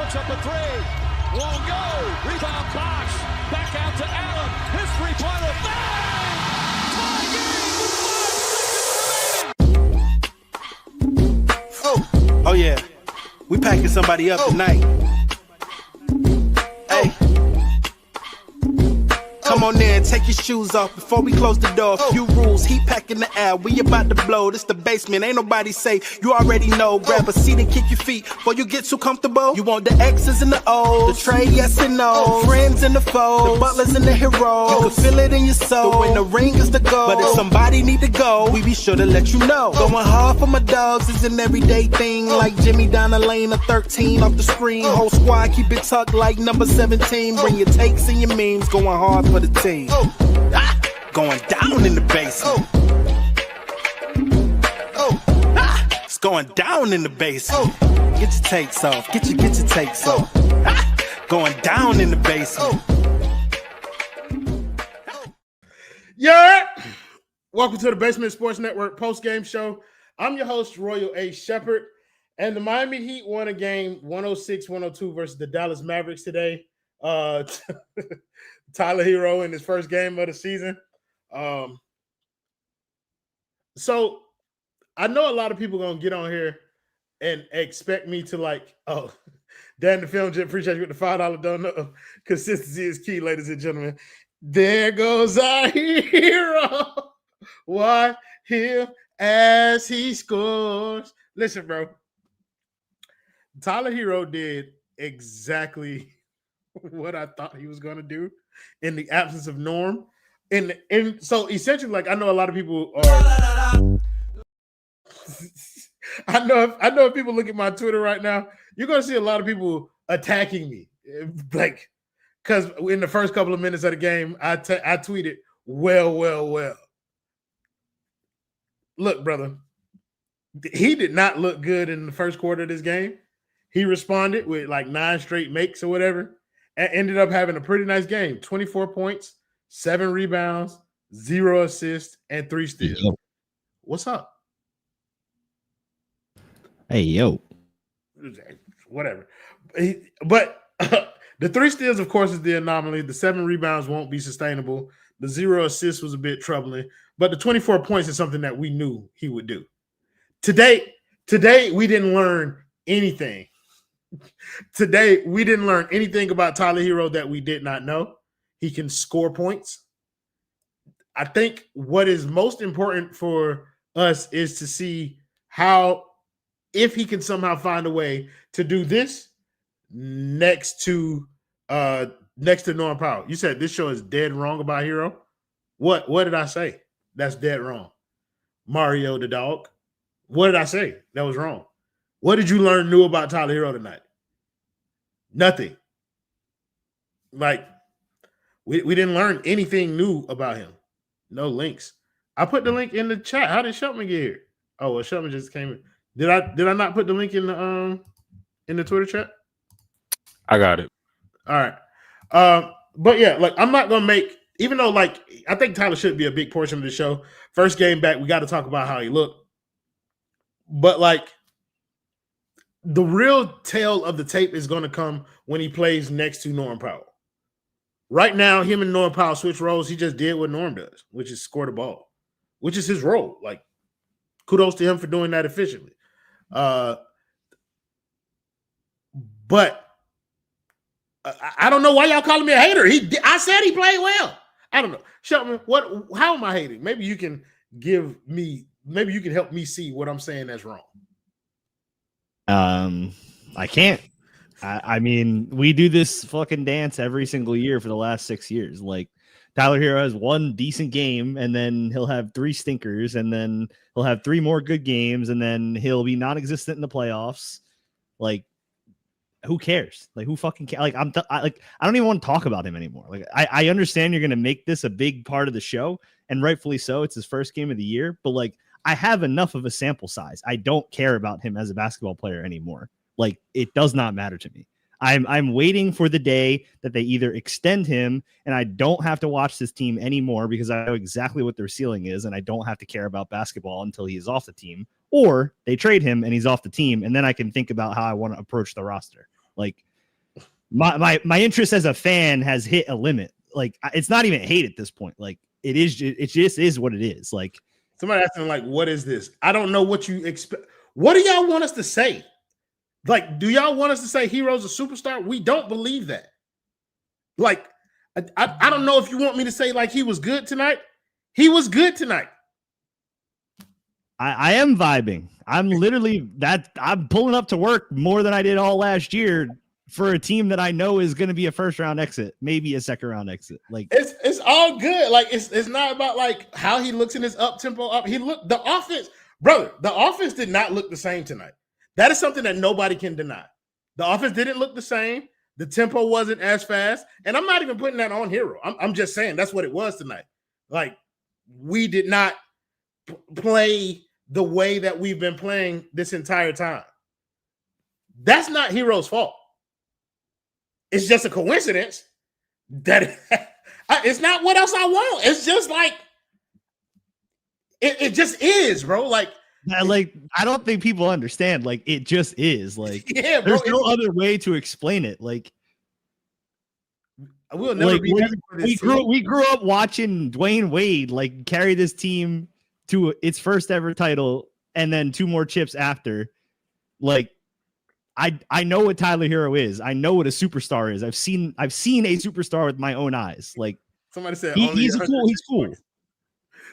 puts up a three. Won't go. Rebound Bosh. Back out to Allen. His three-pointer. Bang! Tie game with 5 seconds remaining. Oh yeah. We packing somebody up tonight. Hey. Come on in, take your shoes off before we close the door. Few rules, heat packing the air, we about to blow. This the basement, ain't nobody safe, you already know. Grab a seat and kick your feet before you get too comfortable. You want the X's and the O's, the trade, yes and no, friends and the foes, the butlers and the heroes. You can feel it in your soul, but when the ring is the goal. But if somebody need to go, we be sure to let you know. Going hard for my dogs is an everyday thing, like Jimmy down the lane of 13 off the screen. Whole squad keep it tucked like number 17. Bring your takes and your memes, going hard for the team. Going down in the basement. It's going down in the basement. Get your takes off. Get your takes off. Going down in the basement. Yeah. Welcome to the Basement Sports Network post-game show. I'm your host, Royal A. Shepherd, and the Miami Heat won a game 106-102 versus the Dallas Mavericks today. Tyler Herro in his first game of the season. So I know a lot of people going to get on here and expect me to Dan the Film Jet, appreciate you with the $5 donut. Consistency is key, ladies and gentlemen. There goes our hero. Watch him as he scores. Listen, bro. Tyler Herro did exactly what I thought he was going to do in the absence of Norm. And so essentially, I know a lot of people are I know if people look at my Twitter right now, you're going to see a lot of people attacking me. Because in the first couple of minutes of the game, I tweeted, well. Look, brother, he did not look good in the first quarter of this game. He responded with 9 straight makes or whatever, and ended up having a pretty nice game. 24 points, 7 rebounds, 0 assists, and 3 steals. Yo. What's up? Hey, yo. Whatever. But the 3 steals, of course, is the anomaly. The 7 rebounds won't be sustainable. The 0 assists was a bit troubling. But the 24 points is something that we knew he would do. Today we didn't learn anything. Today, we didn't learn anything about Tyler Herro that we did not know. He can score points. I think what is most important for us is to see if he can somehow find a way to do this next to Norm Powell. You said this show is dead wrong about Herro. What did I say? That's dead wrong. Mario the dog. What did I say? That was wrong. What did you learn new about Tyler Herro tonight? Nothing. We didn't learn anything new about him. No links. I put the link in the chat. How did Shelton get here? Oh, well, Shelton just came in. Did I not put the link in the Twitter chat? I got it. All right. But yeah, I'm not gonna make, even though I think Tyler should be a big portion of the show. First game back, we got to talk about how he looked. But the real tale of the tape is going to come when he plays next to Norm Powell. Right now, him and Norm Powell switch roles. He just did what Norm does, which is score the ball, which is his role. Kudos to him for doing that efficiently. But I don't know why y'all calling me a hater. I said he played well. I don't know. Shelton, how am I hating? Maybe you can help me see what I'm saying that's wrong. I can't. I mean, we do this fucking dance every single year for the last 6 years. Tyler Herro has 1 decent game, and then he'll have 3 stinkers, and then he'll have 3 more good games, and then he'll be non-existent in the playoffs. Who cares? Who fucking cares? I don't even want to talk about him anymore. I understand you're going to make this a big part of the show, and rightfully so. It's his first game of the year, but I have enough of a sample size. I don't care about him as a basketball player anymore. It does not matter to me. I'm waiting for the day that they either extend him and I don't have to watch this team anymore because I know exactly what their ceiling is and I don't have to care about basketball until he is off the team, or they trade him and he's off the team, and then I can think about how I want to approach the roster. my interest as a fan has hit a limit. Like it's not even hate at this point. Like it just is what it is. Like somebody asking, like, what is this? I don't know what you expect. What do y'all want us to say? Like, do y'all want us to say Herro's a superstar? We don't believe that. Like, I don't know if you want me to say like he was good tonight. He was good tonight. I am vibing. I'm literally I'm pulling up to work more than I did all last year for a team that I know is going to be a first round exit, maybe a second round exit. Like it's all good. Like it's not about like how he looks in his up tempo up. The offense, brother. The offense did not look the same tonight. That is something that nobody can deny. The offense didn't look the same. The tempo wasn't as fast, and I'm not even putting that on Herro. I'm just saying that's what it was tonight. Like we did not play the way that we've been playing this entire time. That's not Herro's fault. It's just a coincidence that it's not what else I want. It's just like it just is, bro. Like I don't think people understand. Like it just is. Like yeah, bro, there's no other way to explain it. Like we'll never be happy for this we grew up watching Dwayne Wade like carry this team to its first ever title and then 2 more chips after. Like I know what Tyler Herro is. I know what a superstar is. I've seen a superstar with my own eyes. Like somebody said, he's cool.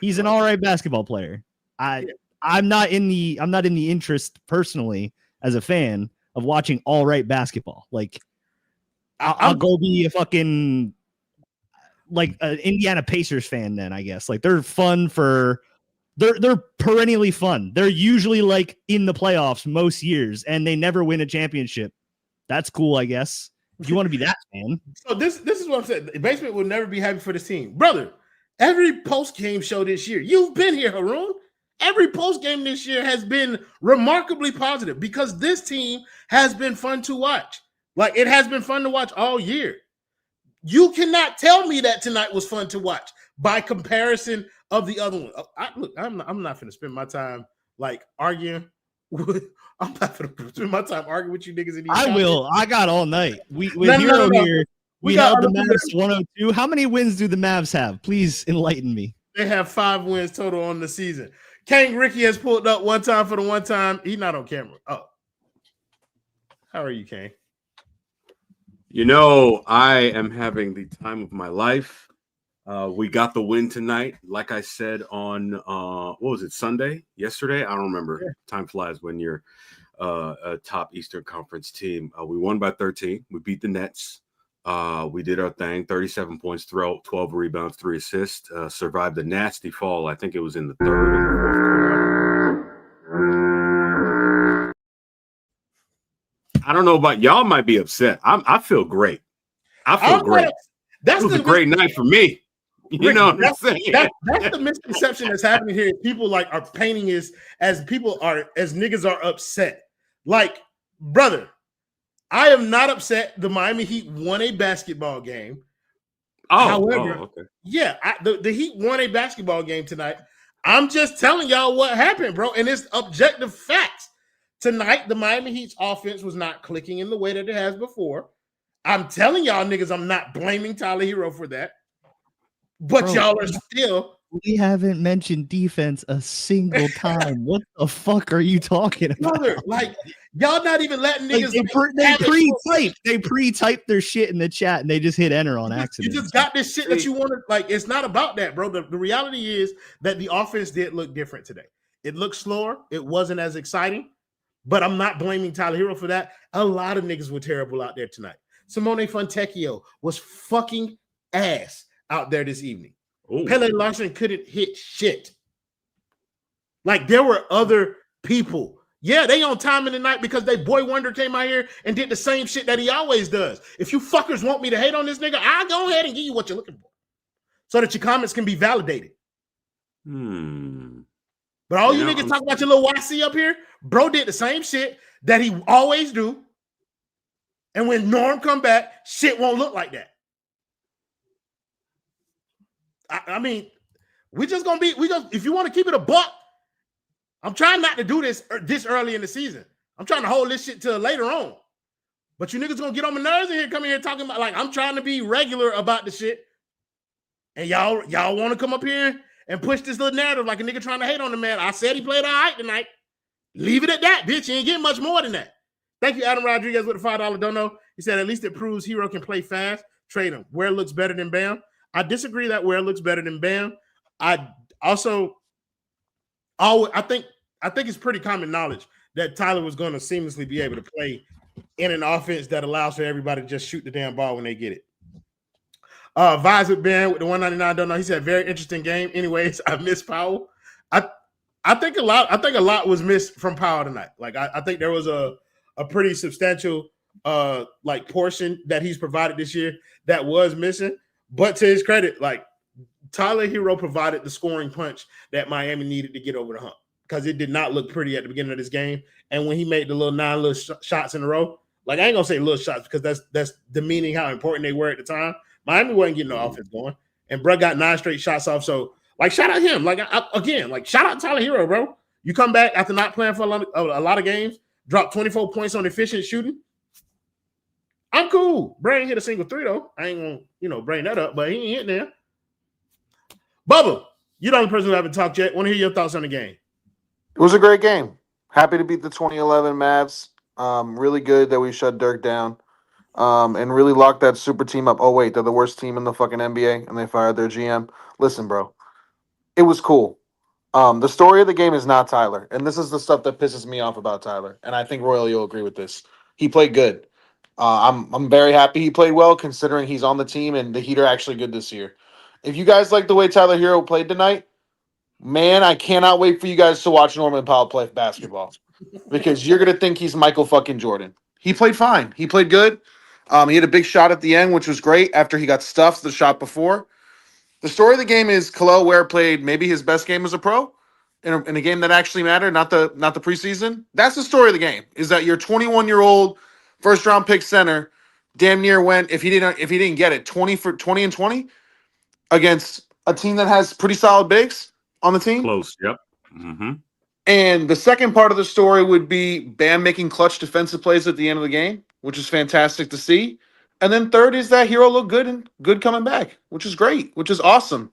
He's an all right basketball player. I'm not in the interest personally as a fan of watching all right basketball. Like I'll go be a fucking like an Indiana Pacers fan then, I guess. Like they're fun for they're perennially fun. They're usually like in the playoffs most years and they never win a championship. That's cool, I guess. If you want to be that fan. So this is what I'm saying. The basement will never be happy for this team. Brother, every post-game show this year, you've been here, Haroon. Every post-game this year has been remarkably positive because this team has been fun to watch. Like it has been fun to watch all year. You cannot tell me that tonight was fun to watch by comparison of the other one. I'm not going to spend my time like arguing. I'm not going to spend my time arguing with you niggas. In these I comments. will. I got all night. Herro here. We held the Mavs 102. How many wins do the Mavs have? Please enlighten me. They have 5 wins total on the season. Kang Ricky has pulled up one time for the one time. He's not on camera. Oh. How are you, Kang? You know, I am having the time of my life. We got the win tonight. Like I said on, what was it, Sunday? Yesterday? I don't remember. Yeah. Time flies when you're a top Eastern Conference team. We won by 13. We beat the Nets. We did our thing, 37 points, 12 rebounds, 3 assists, survived a nasty fall. I think it was in the third and the fourth quarter. I don't know about y'all might be upset. I feel great. I feel great. It was a great night for me. You know what I'm saying? That's the misconception that's happening here. People like are painting as niggas are upset. Like, brother, I am not upset. The Miami Heat won a basketball game. However, the Heat won a basketball game tonight. I'm just telling y'all what happened, bro. And it's objective facts. Tonight, the Miami Heat's offense was not clicking in the way that it has before. I'm telling y'all niggas, I'm not blaming Tyler Herro for that. But bro, y'all are still. We haven't mentioned defense a single time. What the fuck are you talking about? Brother, like, y'all not even letting niggas. Like they pre-type their shit in the chat and they just hit enter on accident. You just got this shit that you wanted. Like, it's not about that, bro. The reality is that the offense did look different today. It looked slower. It wasn't as exciting. But I'm not blaming Tyler Herro for that. A lot of niggas were terrible out there tonight. Simone Fontecchio was fucking ass out there this evening. Ooh. Pele Larson couldn't hit shit. Like, there were other people. Yeah, they on time in the night because they boy wonder came out here and did the same shit that he always does. If you fuckers want me to hate on this nigga, I'll go ahead and give you what you're looking for so that your comments can be validated. But all you niggas talk about your little YC up here, bro did the same shit that he always do. And when Norm come back, shit won't look like that. I mean, if you want to keep it a buck, I'm trying not to do this early in the season. I'm trying to hold this shit till later on. But you niggas gonna get on my nerves in here, coming here talking about like I'm trying to be regular about the shit. And y'all want to come up here and push this little narrative like a nigga trying to hate on the man. I said he played all right tonight. Leave it at that, bitch. You ain't getting much more than that. Thank you, Adam Rodriguez, with the $5 dono. He said, at least it proves Herro can play fast. Trade him. Ware looks better than Bam. I disagree that Ware looks better than Bam. I think it's pretty common knowledge that Tyler was going to seamlessly be able to play in an offense that allows for everybody to just shoot the damn ball when they get it. Vibes with Ben with the 199 dono. He said, very interesting game. Anyways, I miss Powell. I think a lot was missed from Powell tonight. Like I think there was a pretty substantial like portion that he's provided this year that was missing. But to his credit, like Tyler Herro provided the scoring punch that Miami needed to get over the hump because it did not look pretty at the beginning of this game. And when he made the little 9 little shots in a row, like I ain't gonna say little shots because that's demeaning how important they were at the time. Miami wasn't getting no offense going, and bro got 9 straight shots off. So like shout out him. Like shout out Tyler Herro, bro. You come back after not playing for a lot of games, drop 24 points on efficient shooting. I'm cool. Bro ain't hit a single 3 though. I ain't gonna bring that up, but he ain't hitting there. Bubba, you're the only person who haven't talked yet. Want to hear your thoughts on the game? It was a great game. Happy to beat the 2011 Mavs. Really good that we shut Dirk down. And really locked that super team up. Oh, wait, they're the worst team in the fucking NBA, and they fired their GM. Listen, bro, it was cool. The story of the game is not Tyler, and this is the stuff that pisses me off about Tyler, and I think Royal, you'll agree with this. He played good. I'm very happy he played well, considering he's on the team, and the Heat are actually good this year. If you guys like the way Tyler Herro played tonight, man, I cannot wait for you guys to watch Norman Powell play basketball because you're going to think he's Michael fucking Jordan. He played fine. He played good. He had a big shot at the end, which was great after he got stuffed the shot before. The story of the game is Kelel Ware played maybe his best game as a pro in a game that actually mattered, not the preseason. That's the story of the game, is that your 21-year-old first-round pick center damn near went, if he didn't get it, 20 and 20 against a team that has pretty solid bigs on the team. Close, yep. Mm-hmm. And the second part of the story would be Bam making clutch defensive plays at the end of the game, which is fantastic to see. And then third is that Herro looked good and good coming back, which is great, which is awesome.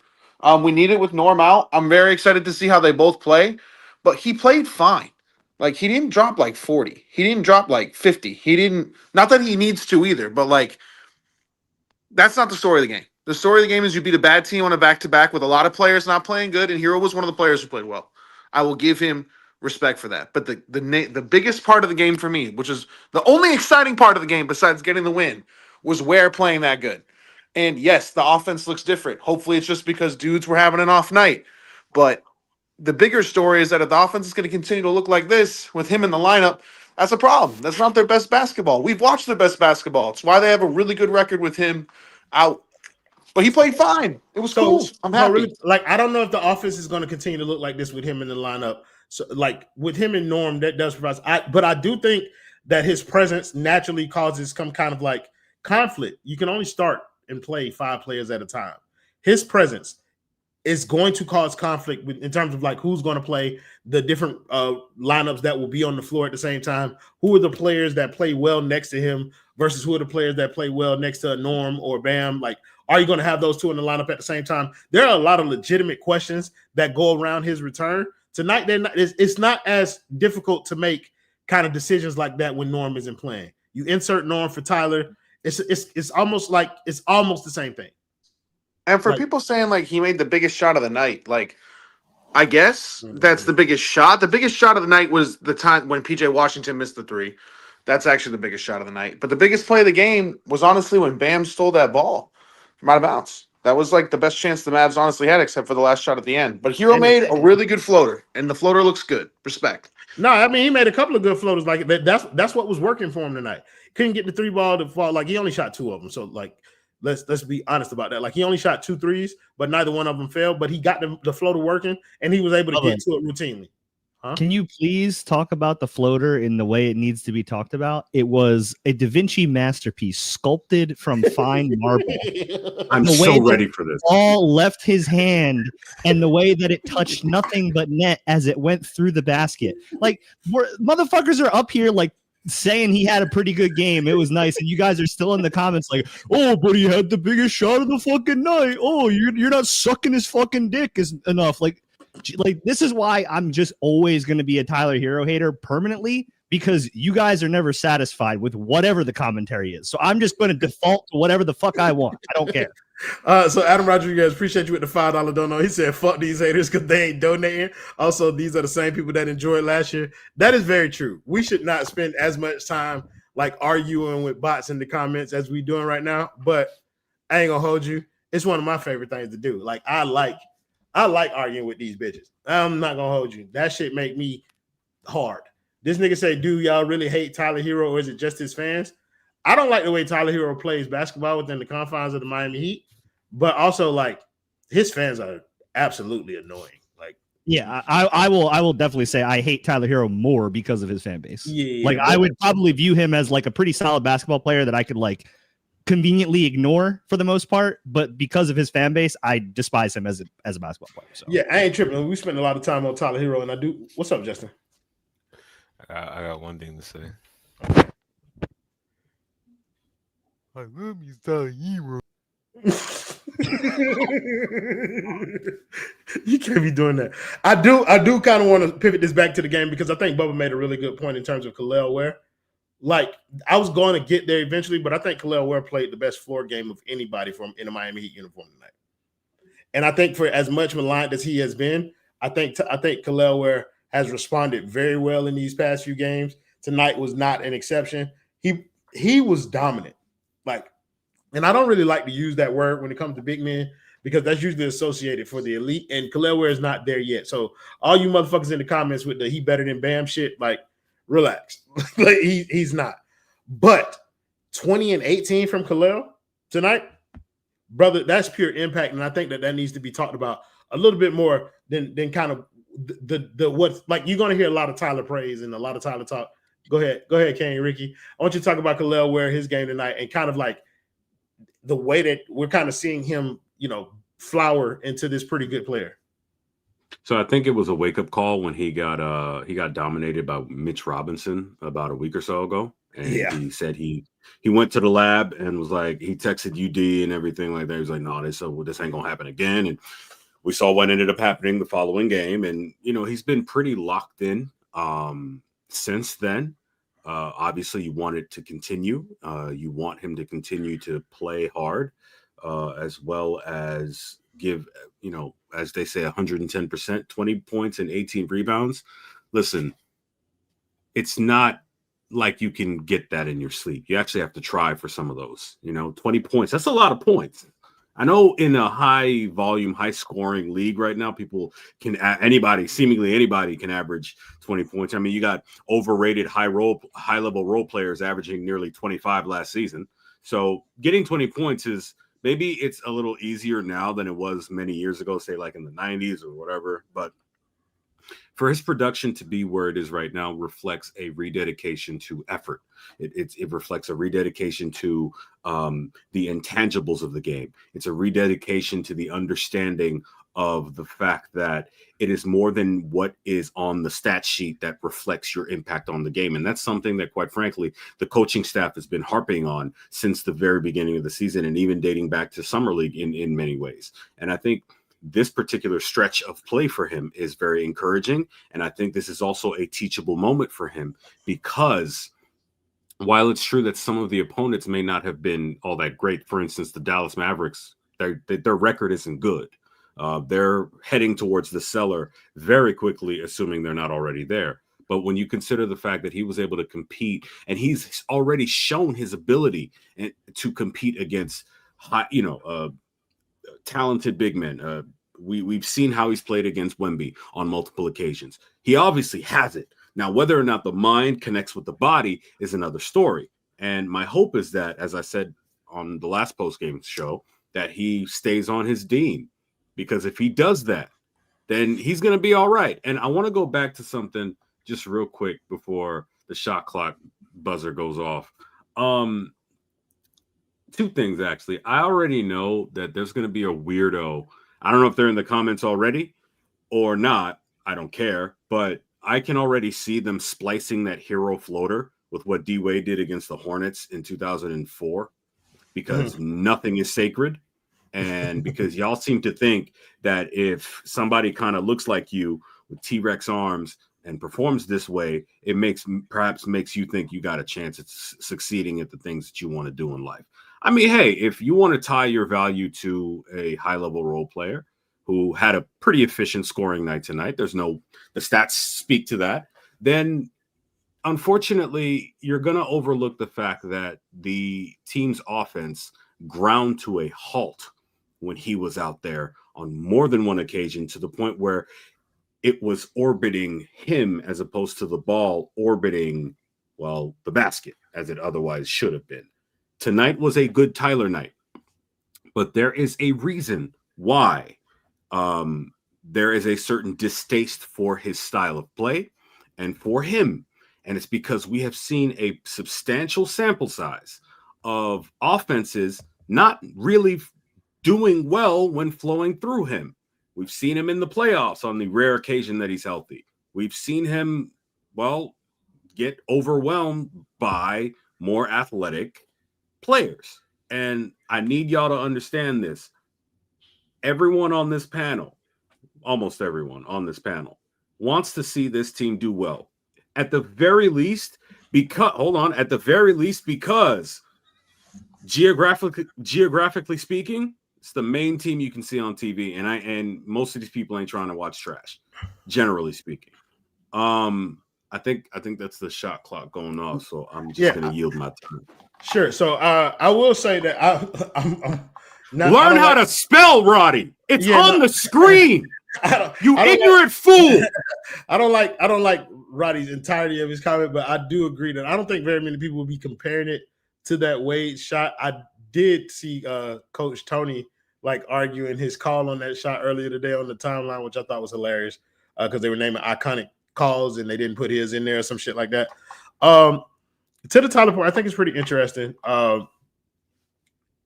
We need it with Norm out. I'm very excited to see how they both play, but he played fine. Like, he didn't drop like 40. He didn't drop like 50. He didn't, not that he needs to either, but like, that's not the story of the game. The story of the game is you beat a bad team on a back-to-back with a lot of players not playing good, and Herro was one of the players who played well. I will give him respect for that. But the biggest part of the game for me, which is the only exciting part of the game besides getting the win, was Ware playing that good. And yes, the offense looks different. Hopefully it's just because dudes were having an off night. But the bigger story is that if the offense is going to continue to look like this with him in the lineup, that's a problem. That's not their best basketball. We've watched their best basketball. It's why they have a really good record with him out. But he played fine. It was cool. I'm happy. Really, like, I don't know if the offense is going to continue to look like this with him in the lineup. So, like, with him and Norm, that does provide. But I do think that his presence naturally causes some kind of like conflict. You can only start and play 5 players at a time. His presence is going to cause conflict in terms of like who's going to play, the different lineups that will be on the floor at the same time. Who are the players that play well next to him versus who are the players that play well next to Norm or Bam? Like, are you going to have those two in the lineup at the same time? There are a lot of legitimate questions that go around his return. Tonight, it's not as difficult to make kind of decisions like that when Norm isn't playing. You insert Norm for Tyler. It's almost the same thing. And for people saying like he made the biggest shot of the night, like I guess that's the biggest shot. The biggest shot of the night was the time when PJ Washington missed the 3. That's actually the biggest shot of the night. But the biggest play of the game was honestly when Bam stole that ball from out of bounds. That was like the best chance the Mavs honestly had, except for the last shot at the end. But Herro made a really good floater, and the floater looks good. Respect. No, I mean, he made a couple of good floaters. Like that's what was working for him tonight. Couldn't get the 3 ball to fall. Like, he only shot 2 of them. So like, let's be honest about that. Like, he only shot 2 threes, but neither one of them fell. But he got the floater working, and he was able to get to it routinely. Huh? Can you please talk about the floater in the way it needs to be talked about? It was a Da Vinci masterpiece sculpted from fine marble. I'm so ready for this. Ball left his hand, and the way that it touched nothing but net as it went through the basket. Like, motherfuckers are up here like saying he had a pretty good game. It was nice. And you guys are still in the comments like, oh, but he had the biggest shot of the fucking night. Oh, you're not sucking his fucking dick enough. Like this is why I'm just always going to be a Tyler Herro hater permanently, because you guys are never satisfied with whatever the commentary is. So I'm just going to default to whatever the fuck I want. I don't care. So Adam Rodriguez, appreciate you with the $5 dono. He said, fuck these haters because they ain't donating. Also, these are the same people that enjoyed last year. That is very true. We should not spend as much time like arguing with bots in the comments as we doing right now. But I ain't gonna hold you. It's one of my favorite things to do. Like I like arguing with these bitches. I'm not gonna hold you. That shit make me hard. This nigga say, do y'all really hate Tyler Herro or is it just his fans? I don't like the way Tyler Herro plays basketball within the confines of the Miami Heat, but also like his fans are absolutely annoying. Like, yeah, I will definitely say I hate Tyler Herro more because of his fan base. Yeah, like I would probably view him as like a pretty solid basketball player that I could like conveniently ignore for the most part, but because of his fan base, I despise him as a basketball player. So yeah, I ain't tripping. We spent a lot of time on Tyler Herro, and I do. What's up, Justin? I got one thing to say. I love you, Tyler Herro. You can't be doing that. I do kind of want to pivot this back to the game because I think Bubba made a really good point in terms of Kelel Ware. Like, I was going to get there eventually, but I think Kelel Ware played the best floor game of anybody in a Miami Heat uniform tonight. And I think for as much maligned as he has been, I think Kelel Ware has responded very well in these past few games. Tonight was not an exception. He was dominant. Like, and I don't really like to use that word when it comes to big men because that's usually associated for the elite, and Kelel Ware is not there yet. So all you motherfuckers in the comments with the he better than Bam shit, like, relax. Like he's not. But 20 and 18 from Kelel tonight, brother, that's pure impact, and I think that needs to be talked about a little bit more than kind of the what's like. You're going to hear a lot of Tyler praise and a lot of Tyler talk. Go ahead, Kenny, Ricky. I want you to talk about Kelel Ware, his game tonight, and kind of like the way that we're kind of seeing him, flower into this pretty good player. So I think it was a wake-up call when he got dominated by Mitch Robinson about a week or so ago. And he said he went to the lab and was like, he texted UD and everything like that. He was like, no, this ain't gonna happen again. And we saw what ended up happening the following game. And he's been pretty locked in since then. Obviously, you want it to continue. You want him to continue to play hard, as well as give, as they say, 110%, 20 points and 18 rebounds. Listen, it's not like you can get that in your sleep. You actually have to try for some of those. 20 points. That's a lot of points. I know in a high volume, high scoring league right now, seemingly anybody can average 20 points. I mean, you got overrated high level role players averaging nearly 25 last season. So getting 20 points is maybe it's a little easier now than it was many years ago, say like in the 90s or whatever. But for his production to be where it is right now reflects a rededication to effort. It reflects a rededication to the intangibles of the game. It's a rededication to the understanding of the fact that it is more than what is on the stat sheet that reflects your impact on the game. And that's something that, quite frankly, the coaching staff has been harping on since the very beginning of the season and even dating back to Summer League in many ways. And I think this particular stretch of play for him is very encouraging. And I think this is also a teachable moment for him because while it's true that some of the opponents may not have been all that great, for instance, the Dallas Mavericks, their record isn't good. They're heading towards the cellar very quickly, assuming they're not already there. But when you consider the fact that he was able to compete and he's already shown his ability to compete against talented big men. We've seen how he's played against Wemby on multiple occasions. He obviously has it. Now, whether or not the mind connects with the body is another story. And my hope is that, as I said on the last postgame show, that he stays on his Dean. Because if he does that, then he's going to be all right. And I want to go back to something just real quick before the shot clock buzzer goes off. Two things, actually. I already know that there's going to be a weirdo. I don't know if they're in the comments already or not. I don't care. But I can already see them splicing that Herro floater with what D-Wade did against the Hornets in 2004 because nothing is sacred. And because y'all seem to think that if somebody kind of looks like you with T-Rex arms and performs this way, it perhaps makes you think you got a chance at succeeding at the things that you want to do in life. I mean, hey, if you want to tie your value to a high-level role player who had a pretty efficient scoring night tonight, the stats speak to that, then unfortunately, you're going to overlook the fact that the team's offense ground to a halt when he was out there on more than one occasion, to the point where it was orbiting him as opposed to the ball orbiting, well, the basket, as it otherwise should have been. Tonight was a good Tyler night, but there is a reason why there is a certain distaste for his style of play and for him. And it's because we have seen a substantial sample size of offenses not really doing well when flowing through him. We've seen him in the playoffs on the rare occasion that he's healthy. We've seen him, well, get overwhelmed by more athletic players. And I need y'all to understand this. Everyone on this panel, almost everyone on this panel, wants to see this team do well. At the very least, because geographically speaking, it's the main team you can see on TV, and most of these people ain't trying to watch trash, generally speaking. I think that's the shot clock going off, so I'm just going to yield my time. Sure. So I will say that I'm learn how to spell, Roddy. It's on the screen. You ignorant fool. I don't like Roddy's entirety of his comment, but I do agree that I don't think very many people will be comparing it to that Wade shot. I did see Coach Tony arguing his call on that shot earlier today on the timeline, which I thought was hilarious because they were naming iconic calls and they didn't put his in there or some shit like that. To the Tyler point, I think it's pretty interesting.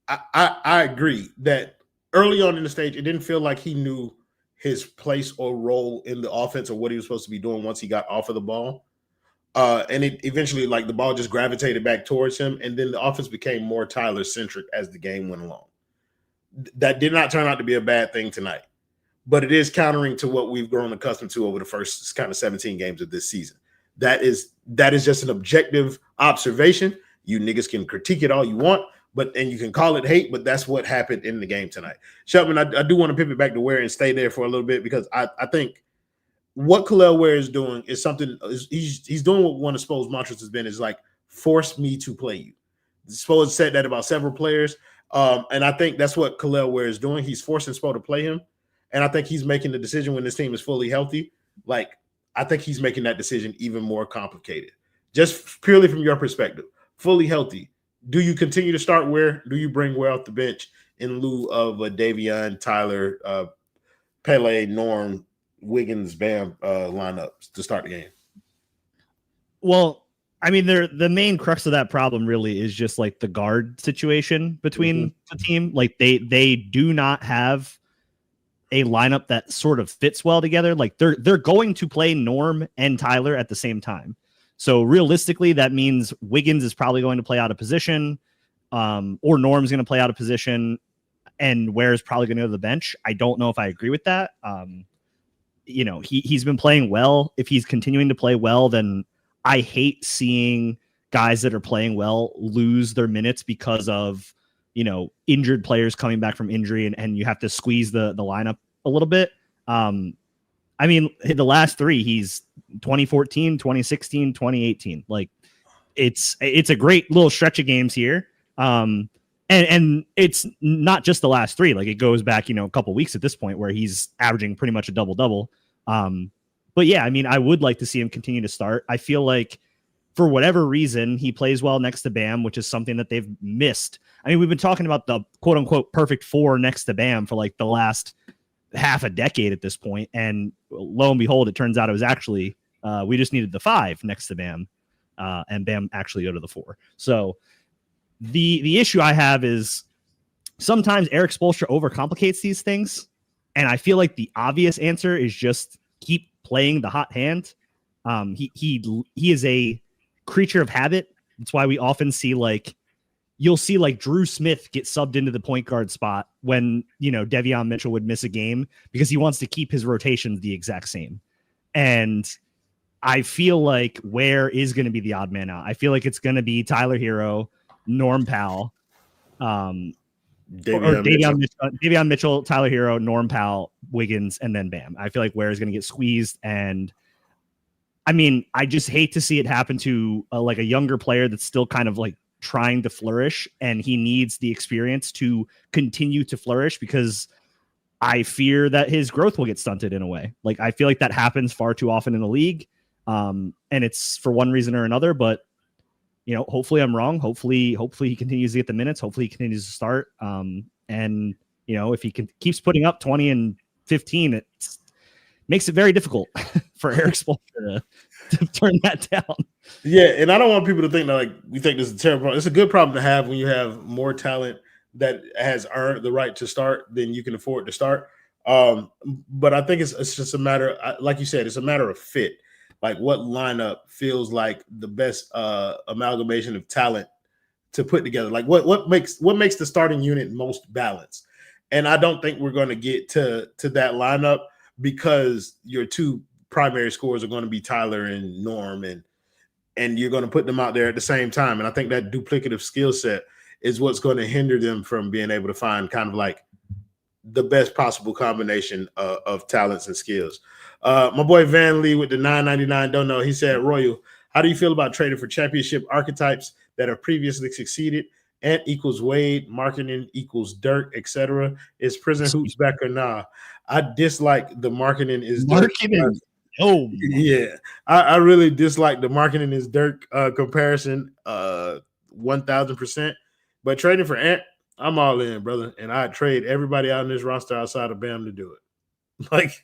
I agree that early on in the stage, it didn't feel like he knew his place or role in the offense or what he was supposed to be doing once he got off of the ball. And it eventually, the ball just gravitated back towards him, and then the offense became more Tyler-centric as the game went along. That did not turn out to be a bad thing tonight, but it is countering to what we've grown accustomed to over the first kind of 17 games of this season. That is just an objective observation. You niggas can critique it all you want, and you can call it hate, but that's what happened in the game tonight. Shelton, I do want to pivot back to Ware and stay there for a little bit because I think what Kelel Ware is doing is something. He's doing what one of Spo's mantras has been, is force me to play you. Spo has said that about several players, and I think that's what Kelel Ware is doing. He's forcing Spo to play him, and I think he's making the decision when this team is fully healthy. I think he's making that decision even more complicated, just purely from your perspective. Fully healthy, do you continue to start Ware? Do you bring Ware off the bench in lieu of a Davion, Tyler, Pele, Norm, Wiggins, Bam lineups to start the game? Well, I mean, the main crux of that problem really is just the guard situation between the team. They do not have a lineup that sort of fits well together. They're going to play Norm and Tyler at the same time. So realistically, that means Wiggins is probably going to play out of position, or Norm's going to play out of position, and Ware is probably going to go to the bench. I don't know if I agree with that. He's been playing well. If he's continuing to play well, then I hate seeing guys that are playing well lose their minutes because of, injured players coming back from injury and you have to squeeze the lineup a little bit. I mean, the last three, he's 2014, 2016, 2018. It's a great little stretch of games here. And it's not just the last three. It goes back, a couple weeks at this point where he's averaging pretty much a double-double. But yeah, I mean, I would like to see him continue to start. I feel like for whatever reason, he plays well next to Bam, which is something that they've missed. I mean, we've been talking about the quote unquote perfect four next to Bam for the last half a decade at this point. And lo and behold, it turns out it was actually, we just needed the five next to Bam, and Bam actually go to the four. So the issue I have is sometimes Eric Spoelstra overcomplicates these things. And I feel like the obvious answer is just keep playing the hot hand. He is a creature of habit. That's why we often see you'll see Drew Smith get subbed into the point guard spot when, Devion Mitchell would miss a game because he wants to keep his rotations the exact same. And I feel like Ware is going to be the odd man out. I feel like it's going to be Tyler Herro, Norm Powell, Davion Mitchell, Tyler Herro, Norm Powell, Wiggins, and then Bam. I feel like Ware is going to get squeezed. And I mean, I just hate to see it happen to a younger player that's still kind of trying to flourish, and he needs the experience to continue to flourish because I fear that his growth will get stunted in a way. I feel like that happens far too often in the league. And it's for one reason or another, but hopefully I'm wrong. Hopefully he continues to get the minutes. Hopefully he continues to start. And if he keeps putting up 20 and 15, it makes it very difficult for Eric Spoelstra to turn that down. Yeah, and I don't want people to think that we think this is a terrible problem. It's a good problem to have when you have more talent that has earned the right to start than you can afford to start. But I think it's just a matter, like you said, it's a matter of fit. What lineup feels like the best amalgamation of talent to put together? What makes the starting unit most balanced? And I don't think we're going to get to that lineup because your two primary scorers are going to be Tyler and Norm, and you're going to put them out there at the same time. And I think that duplicative skill set is what's going to hinder them from being able to find kind of the best possible combination of talents and skills. My boy Van Lee with the $9.99 don't know. He said, Royal, how do you feel about trading for championship archetypes that have previously succeeded? Ant equals Wade, marketing equals Dirk, etc. Is Prison Hoops back or nah? I dislike the marketing is marketing. Dirk. Oh yeah, I really dislike the marketing is Dirk comparison 1,000%. But trading for Ant, I'm all in, brother, and I'd trade everybody out in this roster outside of Bam to do it.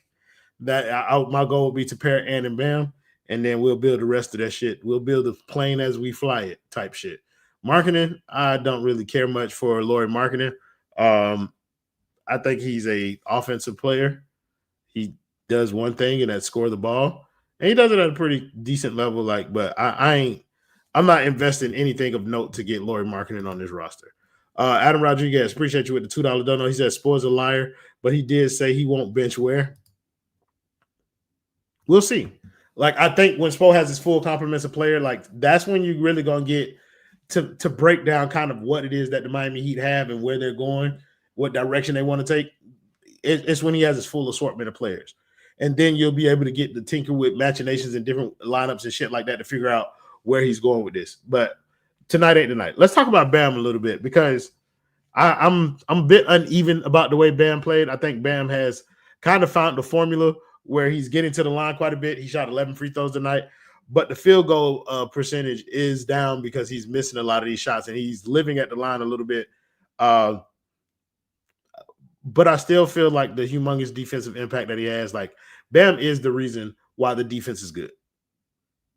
My goal would be to pair Ant and Bam, and then we'll build the rest of that shit. We'll build the plane as we fly it type shit. Marketing, I don't really care much for Lauri Marketing. I think he's a offensive player. He does one thing, and that's score the ball. And he does it at a pretty decent level. But I'm not investing anything of note to get Lauri Marketing on this roster. Adam Rodriguez, appreciate you with the $2 dono. He said Spoil's a liar, but he did say he won't bench Ware. We'll see. I think when Spo has his full complements of player, that's when you really gonna get to break down kind of what it is that the Miami Heat have and where they're going, what direction they want to take. It's when he has his full assortment of players. And then you'll be able to get the tinker with machinations and different lineups and shit like that to figure out where he's going with this. But tonight ain't tonight. Let's talk about Bam a little bit because I'm a bit uneven about the way Bam played. I think Bam has kind of found the formula where he's getting to the line quite a bit. He shot 11 free throws tonight, but the field goal percentage is down because he's missing a lot of these shots and he's living at the line a little bit. But I still feel like the humongous defensive impact that he has, Bam is the reason why the defense is good.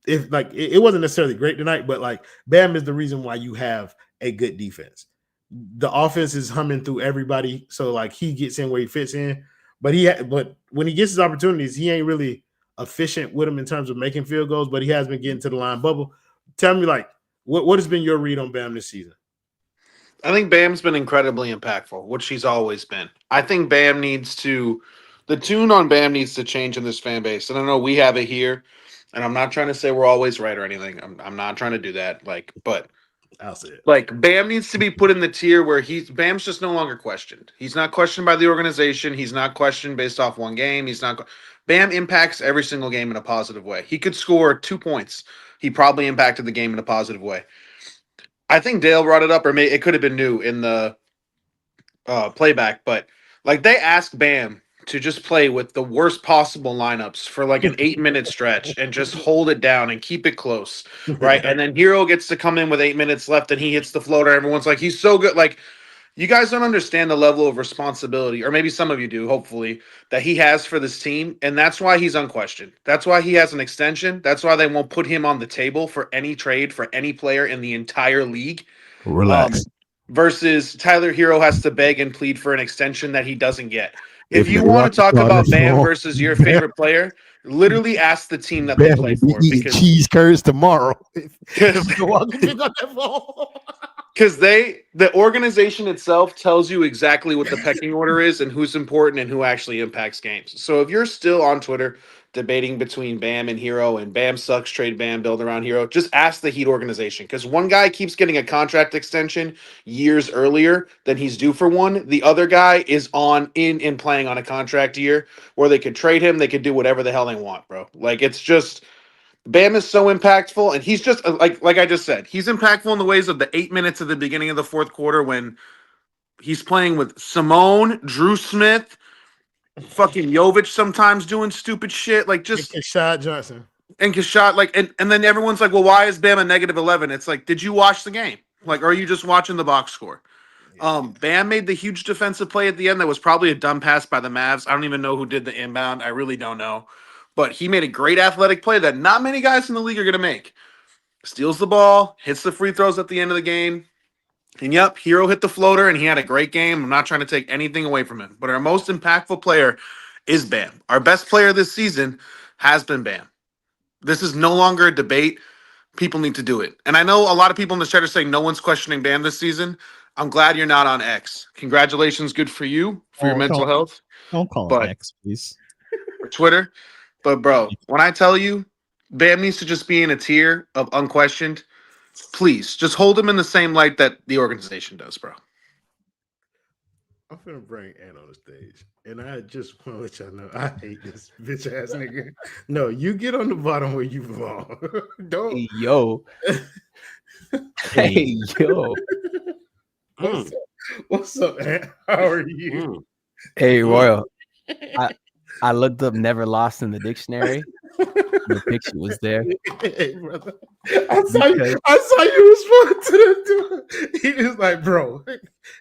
If it wasn't necessarily great tonight, but Bam is the reason why you have a good defense. The offense is humming through everybody, so he gets in where he fits in. But when he gets his opportunities, he ain't really efficient with them in terms of making field goals. But he has been getting to the line bubble. Tell me, what has been your read on Bam this season? I think Bam's been incredibly impactful, which he's always been. I think Bam the tune on Bam needs to change in this fan base. And I know we have it here, and I'm not trying to say we're always right or anything. I'm not trying to do that. But I'll say it. Bam needs to be put in the tier where Bam's just no longer questioned. He's not questioned by the organization. He's not questioned based off one game. Bam impacts every single game in a positive way. He could score 2 points. He probably impacted the game in a positive way. I think Dale brought it up, or it could have been new in the playback, but they asked Bam to just play with the worst possible lineups for an 8-minute stretch and just hold it down and keep it close, right? And then Herro gets to come in with 8 minutes left and he hits the floater. Everyone's like, he's so good. You guys don't understand the level of responsibility, or maybe some of you do, hopefully, that he has for this team, and that's why he's unquestioned. That's why he has an extension. That's why they won't put him on the table for any trade for any player in the entire league. Relax. Versus Tyler Herro has to beg and plead for an extension that he doesn't get. If you want to talk about Bam versus your favorite player, literally ask the team that they play for. Eating Because cheese curds tomorrow. because the organization itself tells you exactly what the pecking order is and who's important and who actually impacts games. So if you're still on Twitter debating between Bam and Herro and Bam sucks, trade Bam, build around Herro, just ask the Heat organization, because one guy keeps getting a contract extension years earlier than he's due for one. The other guy is in playing on a contract year where they could trade him, they could do whatever the hell they want, bro. Like, it's just Bam is so impactful, and he's just like I just said, he's impactful in the ways of the 8 minutes at the beginning of the fourth quarter when he's playing with Simone, Drew Smith, fucking Jovic sometimes doing stupid shit, like just Kashad Johnson and Kashad, like, and then everyone's like, well, why is Bam a -11? It's like, did you watch the game? Like, or are you just watching the box score? Bam made the huge defensive play at the end that was probably a dumb pass by the Mavs. I don't even know who did the inbound. I really don't know. But he made a great athletic play that not many guys in the league are going to make. Steals the ball, hits the free throws at the end of the game. And yep, Herro hit the floater, and he had a great game. I'm not trying to take anything away from him. But our most impactful player is Bam. Our best player this season has been Bam. This is no longer a debate. People need to do it. And I know a lot of people in the chat are saying no one's questioning Bam this season. I'm glad you're not on X. Congratulations. Good for you, for your mental health. Don't call it X, please. Or Twitter. But, bro, when I tell you Bam needs to just be in a tier of unquestioned, please just hold him in the same light that the organization does, bro. I'm finna bring Ant on the stage, and I just want to let y'all know I hate this bitch ass nigga. No, you get on the bottom where you belong. Don't. Hey, yo. Hey, yo. What's up, Ant? How are you? Hey, Royal. I looked up "never lost" in the dictionary. The picture was there. Hey, brother. I saw you respond to that dude. He was like, bro,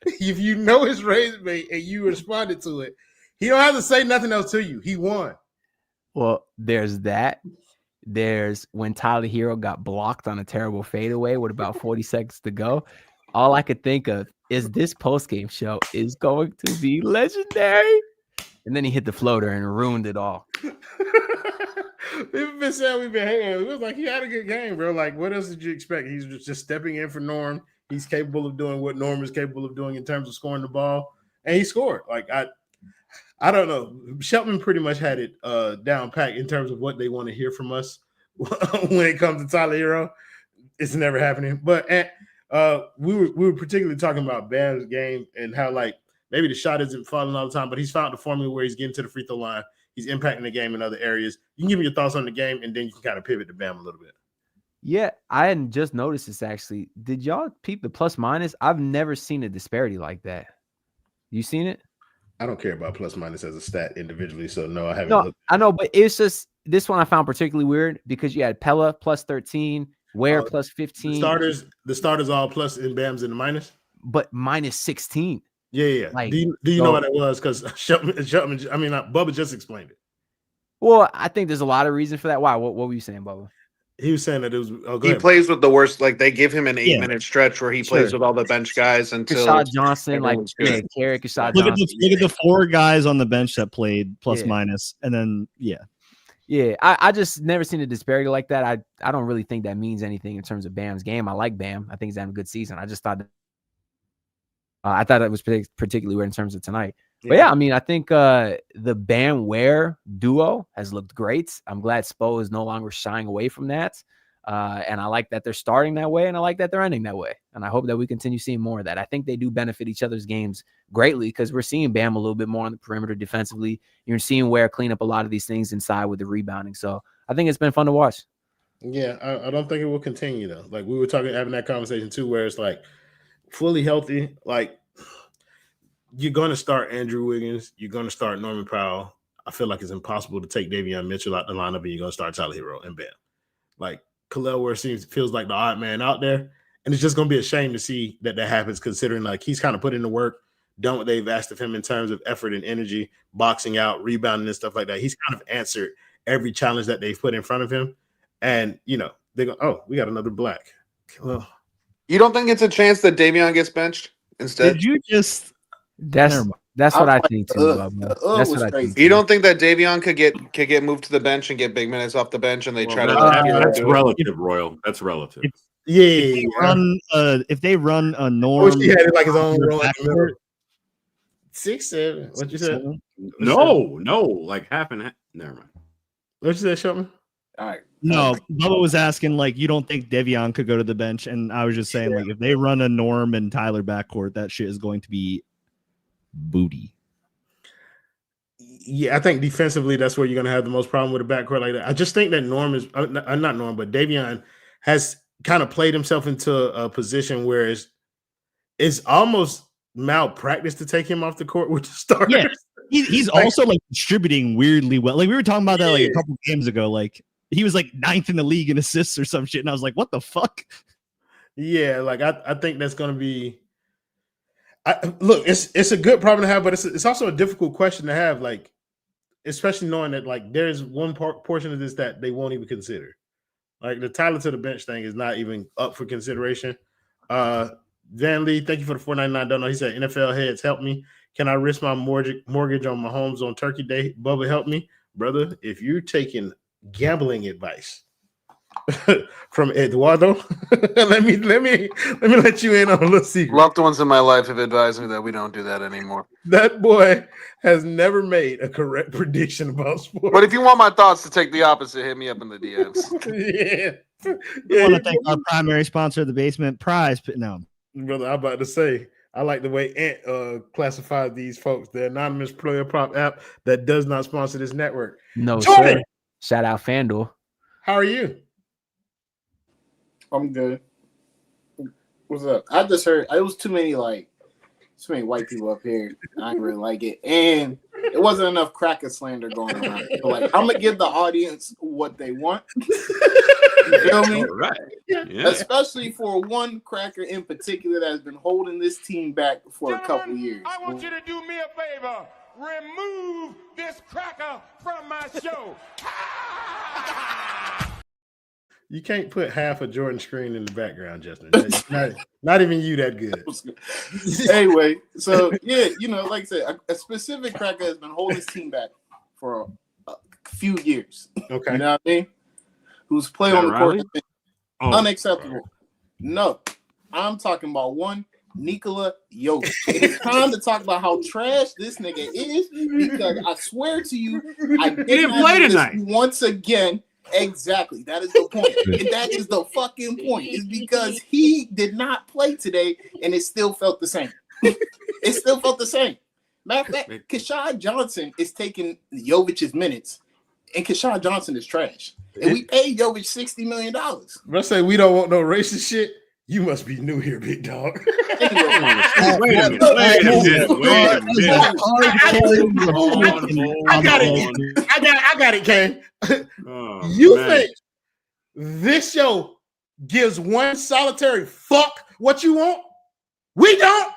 if you know his raise mate and you responded to it, he don't have to say nothing else to you. He won. Well, there's that. There's when Tyler Herro got blocked on a terrible fadeaway with about 40 seconds to go. All I could think of is this postgame show is going to be legendary. And then he hit the floater and ruined it all. We've been saying we've been hating. It was like he had a good game, bro. Like, what else did you expect? He's just stepping in for Norm. He's capable of doing what Norm is capable of doing in terms of scoring the ball, and he scored. Like, I don't know. Shelton pretty much had it down pat in terms of what they want to hear from us when it comes to Tyler Herro. It's never happening. But we were particularly talking about Bam's game and how, like, maybe the shot isn't falling all the time, but he's found the formula where he's getting to the free throw line. He's impacting the game in other areas. You can give me your thoughts on the game, and then you can kind of pivot to Bam a little bit. Yeah, I hadn't just noticed this, actually. Did y'all peep the plus minus? I've never seen a disparity like that. You seen it? I don't care about plus minus as a stat individually, so no, I haven't. No, I know, but it's just this one I found particularly weird because you had Pella plus 13, Ware plus 15. The starters all plus and Bam's in the minus? But minus 16. Yeah. Like, do you know what it was? Because Bubba just explained it. Well, I think there's a lot of reasons for that. Why? What were you saying, Bubba? He was saying that it was. He plays with the worst. Like, they give him an 8-minute stretch where he plays with all the bench guys until Kashad Johnson, Carrick, Kashad Johnson. Look at the 4 guys on the bench that played plus minus, and then Yeah, I just never seen a disparity like that. I don't really think that means anything in terms of Bam's game. I like Bam. I think he's having a good season. I just thought I thought it was particularly weird in terms of tonight. But yeah, I mean, I think the Bam Ware duo has looked great. I'm glad Spo is no longer shying away from that. And I like that they're starting that way, and I like that they're ending that way. And I hope that we continue seeing more of that. I think they do benefit each other's games greatly because we're seeing Bam a little bit more on the perimeter defensively. You're seeing Ware clean up a lot of these things inside with the rebounding. So I think it's been fun to watch. Yeah, I don't think it will continue, though. Like, we were having that conversation, too, where it's like fully healthy, like, you're going to start Andrew Wiggins. You're going to start Norman Powell. I feel like it's impossible to take Davion Mitchell out the lineup and you're going to start Tyler Herro and Bam. Like, Kelel Ware feels like the odd man out there. And it's just going to be a shame to see that happens, considering, like, he's kind of put in the work, done what they've asked of him in terms of effort and energy, boxing out, rebounding and stuff like that. He's kind of answered every challenge that they've put in front of him. And, they go, oh, we got another black. Well, you don't think it's a chance that Davion gets benched instead? Did you just... That's That's what I think too, Bubba. That's was what I crazy. think. You don't think that Davion could get moved to the bench and get big minutes off the bench, and they try to that's do it? relative, Royal. That's relative. If they run a I norm, wish he had it like his own role. backcourt, 6'7". What you said? No, like half and half. Never mind. What you said, Shelton? All right. No, Bubba was asking like, you don't think Davion could go to the bench, and I was just saying like, if they run a Norm and Tyler backcourt, that shit is going to be booty. Yeah, I think defensively that's where you're going to have the most problem with a backcourt like that. I just think that Norm is not Norm, but Davion has kind of played himself into a position where it's almost malpractice to take him off the court with the starters. Yeah, he's also like distributing weirdly well. Like we were talking about that like a couple games ago. Like he was like 9th in the league in assists or some shit, and I was like, what the fuck? Yeah, like I think that's going to be. Look, it's a good problem to have, but it's also a difficult question to have. Like, especially knowing that like there's one portion of this that they won't even consider. Like the Tyler to the bench thing is not even up for consideration. Van Lee, thank you for the $4.99 donut. He said, NFL heads, help me. Can I risk my mortgage on Mahomes on Turkey Day? Bubba, help me. Brother, if you're taking gambling advice from Eduardo, let me let you in on a little secret. Loved ones in my life have advised me that we don't do that anymore. That boy has never made a correct prediction about sports. But if you want my thoughts to take the opposite, hit me up in the DMs. Yeah. I want to thank our primary sponsor of the Basement Prize. No, brother, I'm about to say, I like the way Ant classified these folks. The anonymous player prop app that does not sponsor this network. No, Jordan! sir. Shout out FanDuel. How are you? I'm good. What's up? I just heard it was too many white people up here. I didn't really like it, and it wasn't enough cracker slander going around. So, like, I'm gonna give the audience what they want. You feel me? All right. Yeah. Especially for one cracker in particular that has been holding this team back for a couple years. I want you to do me a favor. Remove this cracker from my show. You can't put half a Jordan screen in the background, Justin. Not even you that good. Anyway, so yeah, like I said, a specific cracker has been holding his team back for a few years. Okay. You know what I mean? Who's played on the court has been unacceptable. No, I'm talking about one Nikola Jovic. It's time to talk about how trash this nigga is, because I swear to you, I didn't play tonight. Once again. Exactly. That is the point. And that is the fucking point. Is because he did not play today and it still felt the same. It still felt the same. Matter of fact, Kashawn Johnson is taking Jovic's minutes, and Kashawn Johnson is trash. And we paid Jovic $60 million. Let's say we don't want no racist shit. You must be new here, big dog. Wait a minute. I got it, Kane. You think this show gives one solitary fuck what you want? We don't.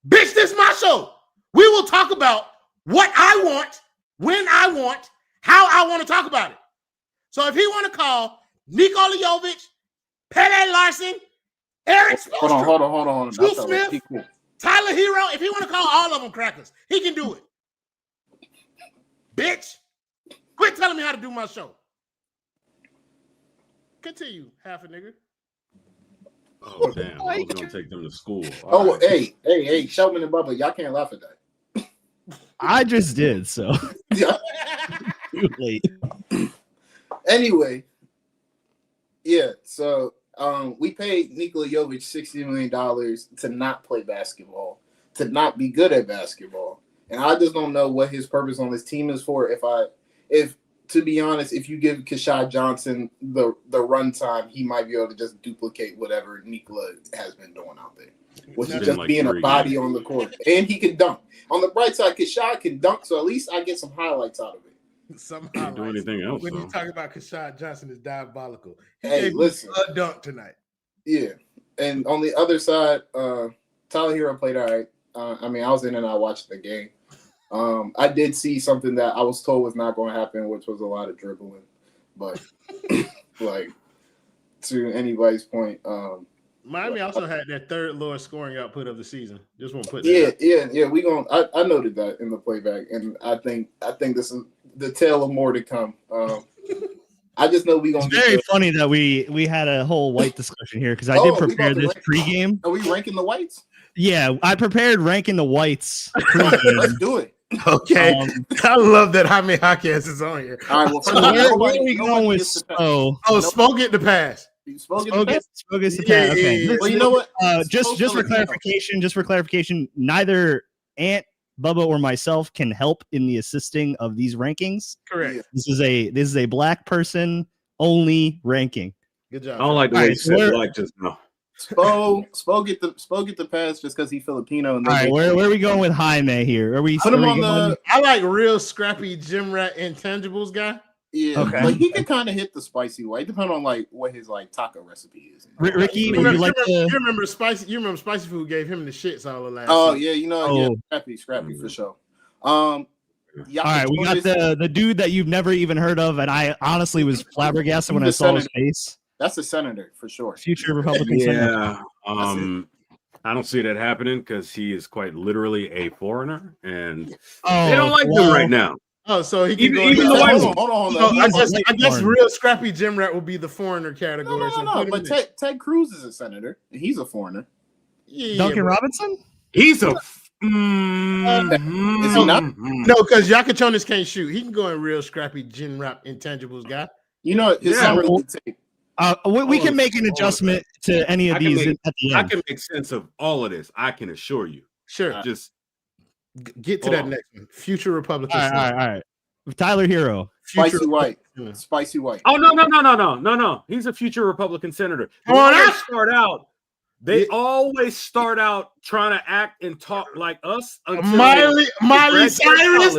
Bitch, this is my show. We will talk about what I want, when I want, how I want to talk about it. So if he want to call Nikola Jovic, Pele Larson, Eric Spoelstra, Hold on. Drew Smith, Tyler Herro, if he want to call all of them crackers, he can do it. Bitch, quit telling me how to do my show. Continue, half a nigga. Oh, damn. I was going to take them to school. Hey, Sheldon and Bubba, y'all can't laugh at that. I just did, so. Yeah. Too late. Anyway, yeah, so we paid Nikola Jovic $60 million to not play basketball, to not be good at basketball. And I just don't know what his purpose on this team is for. If to be honest, if you give Kashawn Johnson the run time, he might be able to just duplicate whatever Nikola has been doing out there, which is just being a body on the court. And he can dunk. On the bright side, Kashawn can dunk, so at least I get some highlights out of it. Some Can't do anything else. When you talk about Kashawn Johnson is diabolical. Hey, listen, a dunk tonight. Yeah, and on the other side, Tyler Herro played all right. I was in and I watched the game. I did see something that I was told was not going to happen, which was a lot of dribbling. But like to anybody's point, Miami also had their third lowest scoring output of the season. Just want to put that. Yeah. We going. I noted that in the playback, and I think this is the tale of more to come. I just know we gonna. It's very funny that we had a whole white discussion here because I did prepare this pregame. Are we ranking the whites? Yeah, I prepared ranking the whites. Pregame. Let's do it. Okay, I love that Jaime Jaquez is on here. All right, well, where are we going with Spo? Spo get the pass. Spo gets the pass. Okay. Well, you know what? Just for clarification, neither Ant, Bubba, or myself can help in the assisting of these rankings. Correct. This is a black person only ranking. Good job. I don't like the way you said like just now. Spo get the pass just because he's Filipino. And all right, where are we going with Jaime here? Are we put him on the? I like real scrappy gym rat intangibles guy. Yeah, okay. Like he can kind of hit the spicy white, depending on like what his like taco recipe is. Ricky, you remember spicy food gave him the shits all the last. Oh season. yeah, scrappy for sure. All right, we got the dude that you've never even heard of, and I honestly was flabbergasted when I saw his face. That's a senator for sure. Future Republican senator. I don't see that happening because he is quite literally a foreigner, and they don't like him right now. Oh, so he can even the white. Hold on. I guess real scrappy gym rat will be the foreigner category. No. But Ted Cruz is a senator, and he's a foreigner. Yeah, Duncan Robinson? He's a. Is he not? No, because Jakucionis can't shoot. He can go in real scrappy gym rat intangibles guy. You know, it's not really take. We can make an adjustment to any of these at the end. I can make sense of all of this. I can assure you. Sure. Just get to that next one. Future Republican. All right. Tyler Herro. Spicy white. Oh no. He's a future Republican senator. They always start out trying to act and talk like us. Miley Cyrus.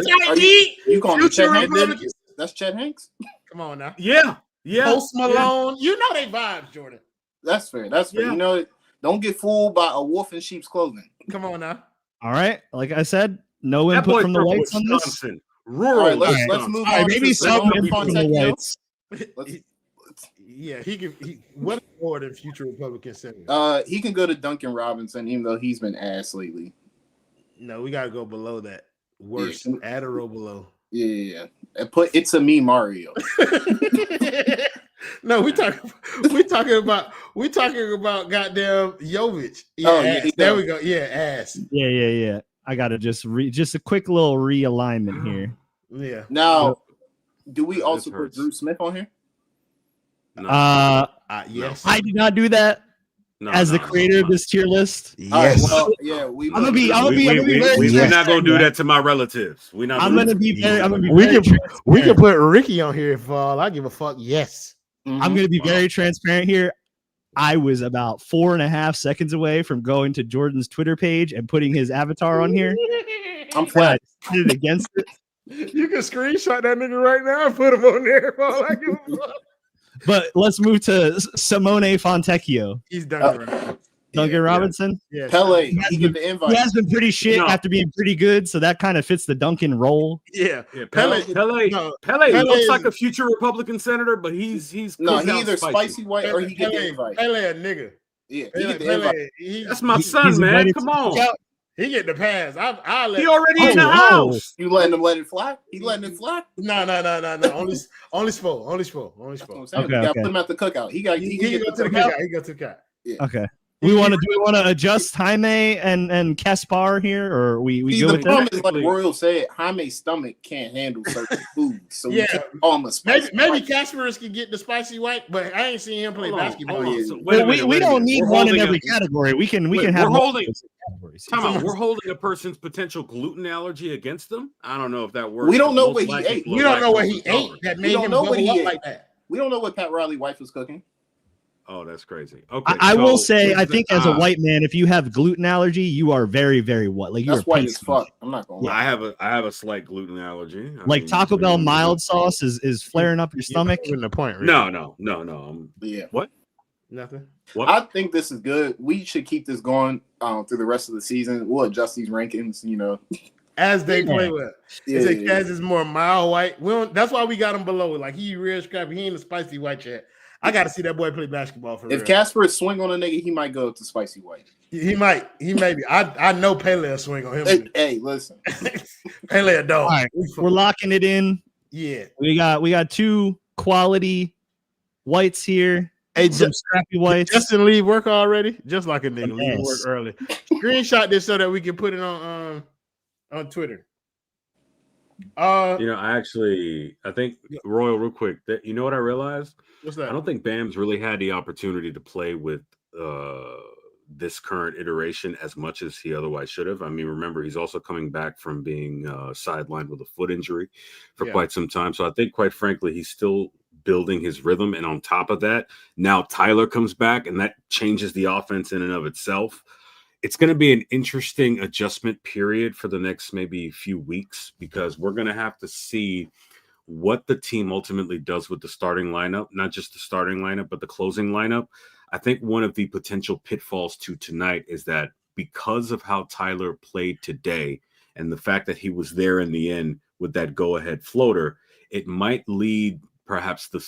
You calling Chet Hanks? That's Chet Hanks. Come on now. Yeah. Post Malone. You know they vibes, Jordan. That's fair. Yeah. You know, don't get fooled by a wolf in sheep's clothing. Come on now. All right. Like I said, no input from the whites on this. Rural. Let's move on. Maybe some input from the whites. Yeah, he can. What more than future Republican senator? He can go to Duncan Robinson, even though he's been ass lately. No, we gotta go below that. Worse, add a row below. Yeah. And put It's a Me Mario. No, we talking about goddamn Jovic. Yeah, there we go. Yeah, ass. Yeah. I gotta just a quick little realignment here. Yeah. Now, do we also put Drew Smith on here? No. Yes. I did not do that. As the creator of this tier list, yes. We're not gonna do that to my relatives. We can put Ricky on here for all I give a fuck. Yes. Mm-hmm. I'm gonna be very transparent here. I was about 4.5 seconds away from going to Jordan's Twitter page and putting his avatar on here. I'm flat. Against it. You can screenshot that nigga right now and put him on there for all I give a fuck. But let's move to Simone Fontecchio. He's done right. Duncan Robinson. Yeah. Pele. He get the invite. He has been pretty shit after being pretty good, so that kind of fits the Duncan role. Yeah. Pele looks like a future Republican senator, but he's either spicy white or he get the invite. Pele a nigga. Yeah, he get the invite. That's my son, man. Come on. He get the pass. He already in the house. You letting him let it fly? He letting it fly? No. Only Spo. Okay. We got to put him at the cookout. He go to the cookout. He go to the cookout. Yeah. Okay. Do we want to adjust Jaime and Kaspar here, or we go with problem is, like Royal said, Jaime's stomach can't handle certain foods, so we can't call him a spicy maybe Kasparas can get the spicy white, but I ain't seen him play basketball yet. So we don't need one in every category. We can have categories. We're holding a person's potential gluten allergy against them. I don't know if that works. We don't know what he ate. We don't know what he ate that made him go up like that. We don't know what Pat Riley's wife was cooking. Oh, that's crazy. Okay, I will say, I think as a white man, if you have gluten allergy, you are very, very white. Like that's white as fuck. I'm not gonna lie. I have a slight gluten allergy. Taco Bell mild sauce is flaring up your stomach. The point, really. No. Yeah. What? Nothing. What? I think this is good. We should keep this going through the rest of the season. We'll adjust these rankings. As they play with. Kaz is more mild white. That's why we got him below. Like he real scrappy. He ain't a spicy white chat. I got to see that boy play basketball for real. If Kasparas swing on a nigga, he might go up to Spicy White. He might. He may be. I know Pele swing on him. Hey, listen. Pele a dog. All right, we're locking it in. Yeah. We got 2 quality whites here. Hey, some scrappy whites. Justin leave work already? Just like a nigga. Leave Yes. work early. Screenshot this so that we can put it on Twitter. I think Royal, real quick, that you know what I realized? What's that? I don't think Bam's really had the opportunity to play with this current iteration as much as he otherwise should have. I mean, remember, he's also coming back from being sidelined with a foot injury for quite some time. So I think, quite frankly, he's still building his rhythm. And on top of that, now Tyler comes back, and that changes the offense in and of itself. It's going to be an interesting adjustment period for the next maybe few weeks, because we're going to have to see what the team ultimately does with the starting lineup, not just the starting lineup, but the closing lineup. I think one of the potential pitfalls to tonight is that because of how Tyler played today and the fact that he was there in the end with that go-ahead floater, it might lead perhaps the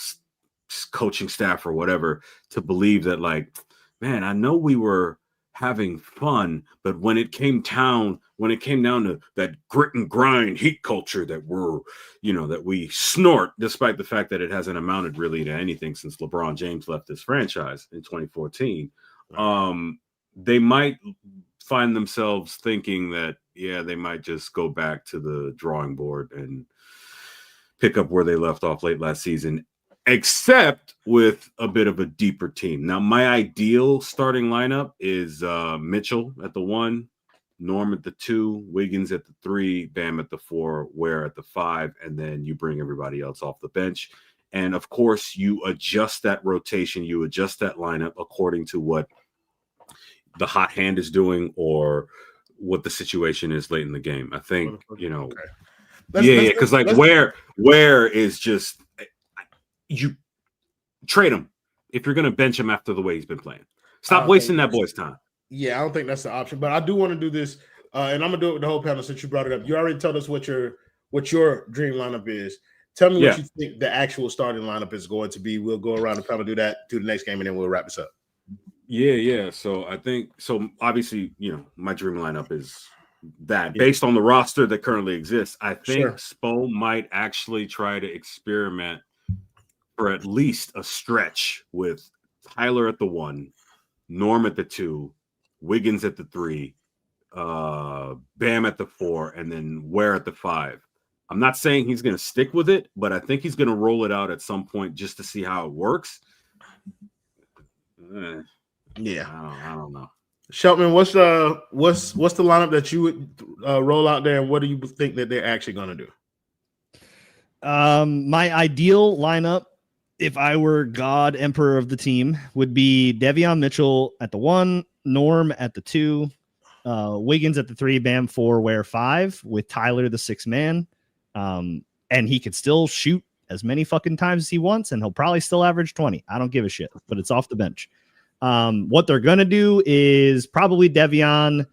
coaching staff or whatever to believe that, like, man, I know we were having fun, but when it came down to that grit and grind heat culture that that we snort, despite the fact that it hasn't amounted really to anything since LeBron James left this franchise in 2014, they might find themselves thinking that, they might just go back to the drawing board and pick up where they left off late last season, except with a bit of a deeper team. Now, my ideal starting lineup is Mitchell at the 1, Norm at the 2, Wiggins at the 3, Bam at the 4, Ware at the 5, and then you bring everybody else off the bench. And, of course, you adjust that rotation, you adjust that lineup according to what the hot hand is doing or what the situation is late in the game. I think, because Ware is just – you trade him if you're going to bench him after the way he's been playing. Stop wasting that boy's time. Yeah, I don't think that's the option, but I do want to do this, and I'm gonna do it with the whole panel since you brought it up. You already told us what your dream lineup is. Tell me what you think the actual starting lineup is going to be. We'll go around the panel, do that, do the next game, and then we'll wrap this up. Yeah. So I think obviously, my dream lineup is that based on the roster that currently exists. I think Spo might actually try to experiment for at least a stretch with Tyler at the 1, Norm at the 2, Wiggins at the 3, Bam at the 4, and then Ware at the 5. I'm not saying he's going to stick with it, but I think he's going to roll it out at some point just to see how it works. I don't know. Shelton, what's the lineup that you would roll out there, and what do you think that they're actually going to do? My ideal lineup, if I were God Emperor of the team, would be Devion Mitchell at the 1, Norm at the 2, Wiggins at the 3, Bam 4, Ware 5, with Tyler the 6th man. And he could still shoot as many fucking times as he wants, and he'll probably still average 20. I don't give a shit, but it's off the bench. What they're going to do is probably Devion,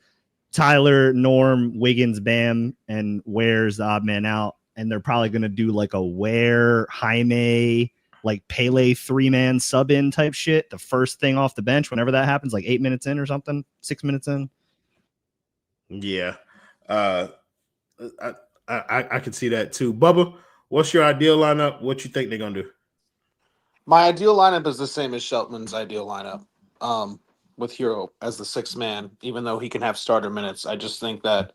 Tyler, Norm, Wiggins, Bam, and Ware's the odd man out. And they're probably going to do like a Ware, Jaime, like Pele 3-man sub-in type shit. The first thing off the bench, whenever that happens, like 8 minutes in or something, 6 minutes in. Yeah. I can see that too. Bubba, what's your ideal lineup? What you think they're going to do? My ideal lineup is the same as Shelton's ideal lineup, with Herro as the 6th man, even though he can have starter minutes. I just think that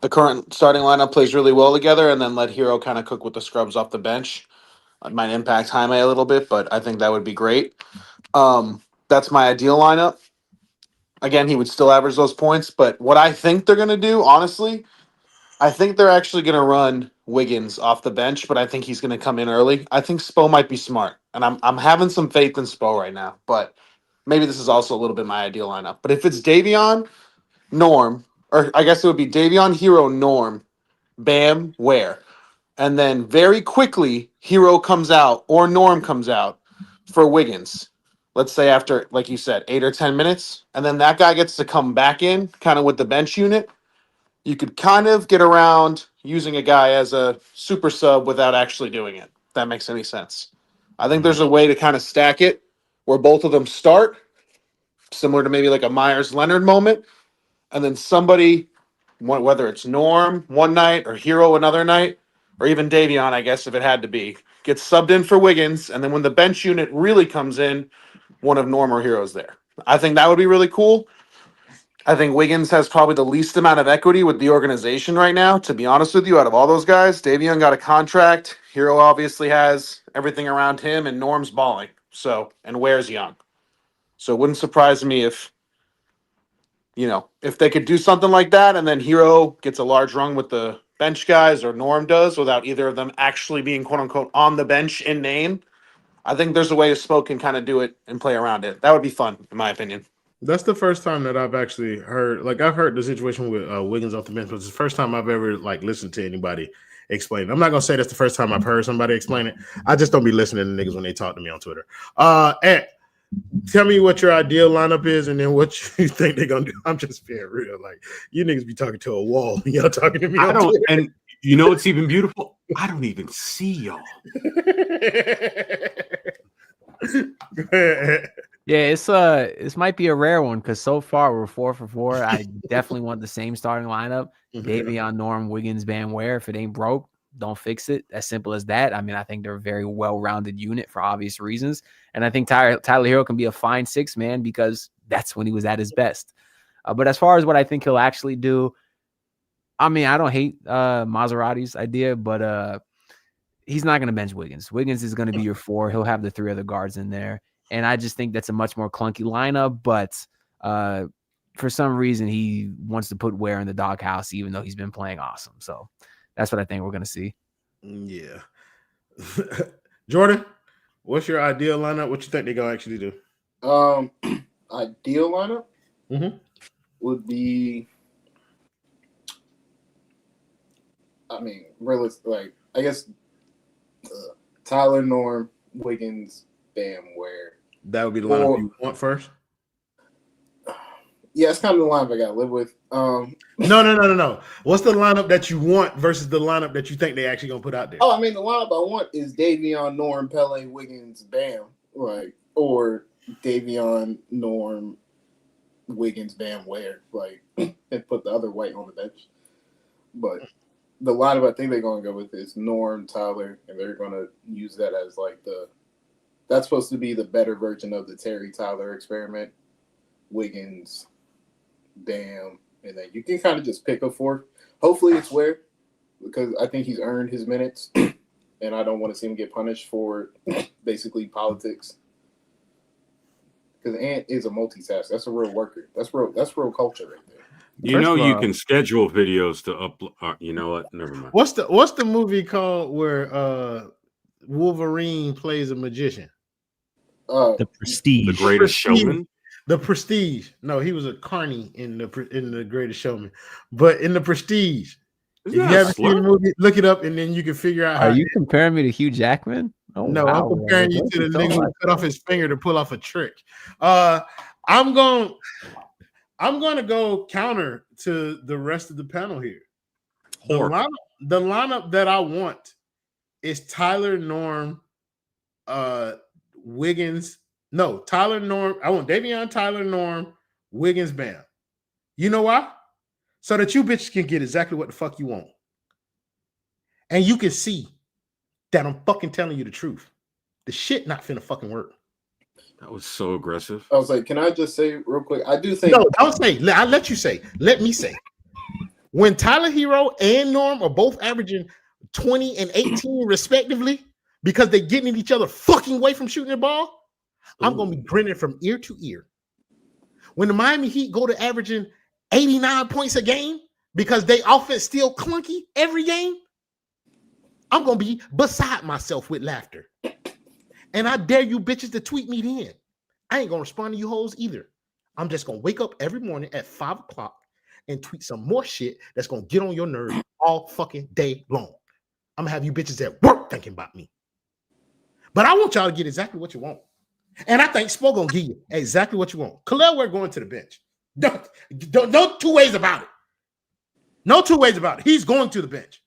the current starting lineup plays really well together, and then let Herro kind of cook with the scrubs off the bench. It might impact Jaime a little bit, but I think that would be great. That's my ideal lineup. Again, he would still average those points, but what I think they're going to do, honestly, I think they're actually going to run Wiggins off the bench, but I think he's going to come in early. I think Spo might be smart, and I'm having some faith in Spo right now, but maybe this is also a little bit my ideal lineup. But if it's Devion, Norm, or I guess it would be Devion, Herro, Norm, Bam, Ware. And then very quickly, Herro comes out or Norm comes out for Wiggins. Let's say after, like you said, 8 or 10 minutes. And then that guy gets to come back in kind of with the bench unit. You could kind of get around using a guy as a super sub without actually doing it, if that makes any sense. I think there's a way to kind of stack it where both of them start, similar to maybe like a Myers-Leonard moment, and then somebody, whether it's Norm one night or Herro another night, or even Davion, I guess, if it had to be, gets subbed in for Wiggins, and then when the bench unit really comes in, one of Norm or Herro's there. I think that would be really cool. I think Wiggins has probably the least amount of equity with the organization right now, to be honest with you, out of all those guys. Davion got a contract. Herro obviously has everything around him, and Norm's balling. So, and Ware's young. So it wouldn't surprise me if they could do something like that, and then Herro gets a large rung with the bench guys, or Norm does, without either of them actually being quote unquote on the bench in name. I think there's a way Spoke can kind of do it and play around it. That would be fun, in my opinion. That's the first time that I've actually heard. Like, I've heard the situation with Wiggins off the bench, but it's the first time I've ever listened to anybody explain it. I'm not gonna say that's the first time I've heard somebody explain it. I just don't be listening to niggas when they talk to me on Twitter. And tell me what your ideal lineup is, and then what you think they're gonna do. I'm just being real. Like, you niggas be talking to a wall when y'all talking to me. I don't, and you know what's even beautiful? I don't even see y'all. Yeah, this might be a rare one because so far we're 4 for 4. I definitely want the same starting lineup. Davion, Norm, Wiggins, Bam, Ware. If it ain't broke, don't fix it. As simple as that. I mean, I think they're a very well-rounded unit for obvious reasons. And I think Tyler Herro can be a fine 6-man because that's when he was at his best. But as far as what I think he'll actually do, I mean, I don't hate Maserati's idea, but he's not going to bench Wiggins. Wiggins is going to be your 4. He'll have the 3 other guards in there. And I just think that's a much more clunky lineup. But for some reason, he wants to put Ware in the doghouse, even though he's been playing awesome. So that's what I think we're going to see. Yeah. Jordan, what's your ideal lineup? What you think they're going to actually do? Ideal lineup would be, I mean, realistic, I guess Tyler, Norm, Wiggins, Bam, Ware. That would be the lineup you want first? Yeah, it's kind of the lineup I got to live with. No. What's the lineup that you want versus the lineup that you think they actually going to put out there? Oh, I mean, the lineup I want is Davion, Norm, Pele, Wiggins, Bam. Or Davion, Norm, Wiggins, Bam, Ware. And put the other white on the bench. But the lineup I think they're going to go with is Norm, Tyler, and they're going to use that as that's supposed to be the better version of the Terry Tyler experiment. Wiggins, Bam, and then you can kind of just pick a 4. Hopefully it's Ware, because I think he's earned his minutes, and I don't want to see him get punished for basically politics. Because Ant is a multitasker. That's a real worker. That's real culture right there. You can schedule videos to upload. You know what? Never mind. What's the movie called where Wolverine plays a magician? The Prestige. The Greatest Showman. The Prestige. No, he was a carny in the Greatest Showman. But in the Prestige, if you haven't seen the movie, look it up, and then you can figure out. Are you comparing me to Hugh Jackman? Oh, no, wow, I'm comparing you to the nigga who cut off his finger to pull off a trick. I'm going to go counter to the rest of the panel here. The lineup that I want is Tyler, Norm, Wiggins. No, Tyler, Norm. I want Davion, Tyler, Norm, Wiggins, Bam. You know why? So that you bitches can get exactly what the fuck you want. And you can see that I'm fucking telling you the truth. The shit not finna fucking work. That was so aggressive. I was like, can I just say real quick? I do think. No, don't say. I'll let you say. Let me say. When Tyler Herro and Norm are both averaging 20 and 18 respectively, because they're getting each other fucking away from shooting the ball, I'm going to be grinning from ear to ear. When the Miami Heat go to averaging 89 points a game because they offense still clunky every game, I'm going to be beside myself with laughter. And I dare you bitches to tweet me then. I ain't going to respond to you hoes either. I'm just going to wake up every morning at 5 o'clock and tweet some more shit that's going to get on your nerves all fucking day long. I'm going to have you bitches at work thinking about me. But I want y'all to get exactly what you want. And I think Spo gonna give you exactly what you want. Kelel Ware going to the bench. No 2 ways about it. No 2 ways about it. He's going to the bench.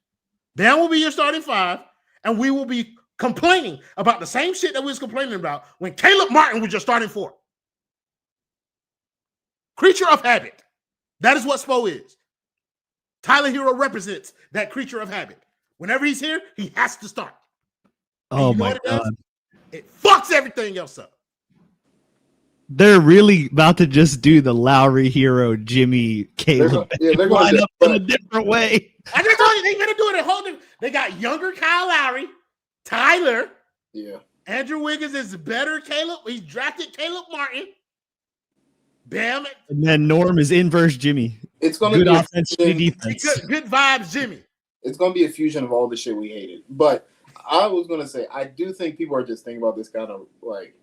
Bam will be your starting 5, and we will be complaining about the same shit that we was complaining about when Caleb Martin was your starting four. Creature of habit. That is what Spo is. Tyler Herro represents that creature of habit. Whenever he's here, he has to start. Oh my God. It fucks everything else up. They're really about to just do the Lowry, Herro, Jimmy, Caleb they're going line to up in a different way. I just told you they're gonna do it a whole different. They got younger Kyle Lowry, Tyler. Yeah. Andrew Wiggins is better. Caleb. He's drafted Caleb Martin. Bam. And then Norm is inverse Jimmy. It's going to good be offense, good defense. Good vibes, Jimmy. It's going to be a fusion of all the shit we hated. But I was going to say, I do think people are just thinking about this kind of like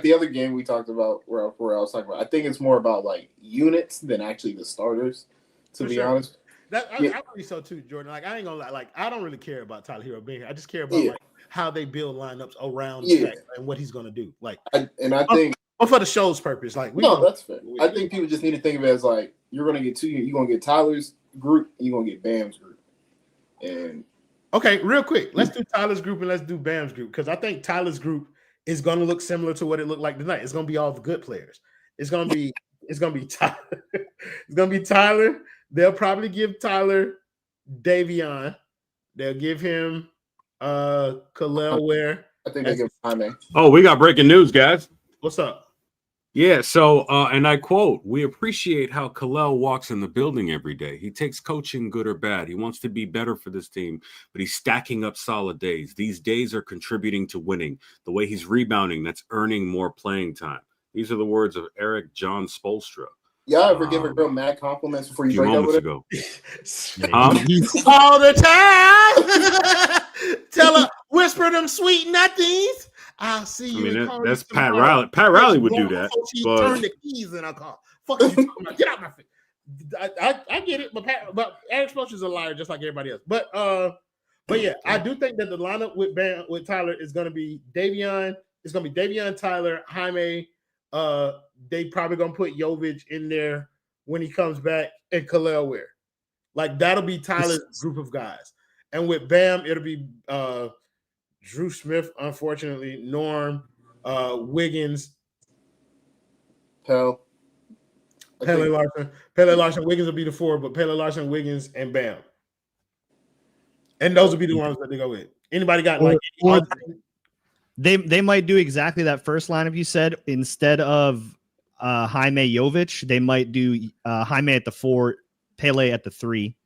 the other game we talked about where I was talking about. I think it's more about like units than actually the starters, to be honest. I believe so too, Jordan. Like I ain't gonna lie, like I don't really care about Tyler Herro being here. I just care about like how they build lineups around and what he's gonna do. Like I think for the show's purpose, like that's fair. I think people just need to think of it as like you're gonna get you're gonna get Tyler's group, and you're gonna get Bam's group. And okay, real quick, let's do Tyler's group and let's do Bam's group because I think Tyler's group is gonna look similar to what it looked like tonight. It's gonna be all the good players. It's gonna be Tyler. It's gonna be Tyler. They'll probably give Tyler Davion. They'll give him Kelel Ware. I think they give Jaime. Oh, we got breaking news, guys. What's up? Yeah, so and I quote, "We appreciate how Kelel walks in the building every day. He takes coaching, good or bad. He wants to be better for this team, but he's stacking up solid days. These days are contributing to winning. The way he's rebounding, that's earning more playing time." These are the words of Eric John Spoelstra. Y'all ever give a girl mad compliments before you break up with her? All the time. Tell her, whisper them sweet nothings. I'll see you. I mean, that's Pat Riley. Pat Riley would do that. She turned the keys in her car. Fuck you talking about? Get out my face. I get it, but Eric Spoelstra's a liar just like everybody else. But yeah, I do think that the lineup with Tyler is going to be Davion. It's going to be Davion, Tyler, Jaime. They probably gonna put Jovic in there when he comes back and Kelel Ware. Like that'll be Tyler's group of guys. And with Bam, it'll be Drew Smith, unfortunately, Norm, Wiggins, Pele Larson, Wiggins will be the four, but Pele Larson, Wiggins, and Bam. And those will be the ones that they go with. Anybody got They might do exactly that first lineup you said. Instead of Jaime Jovic, they might do Jaime at the 4, Pele at the 3,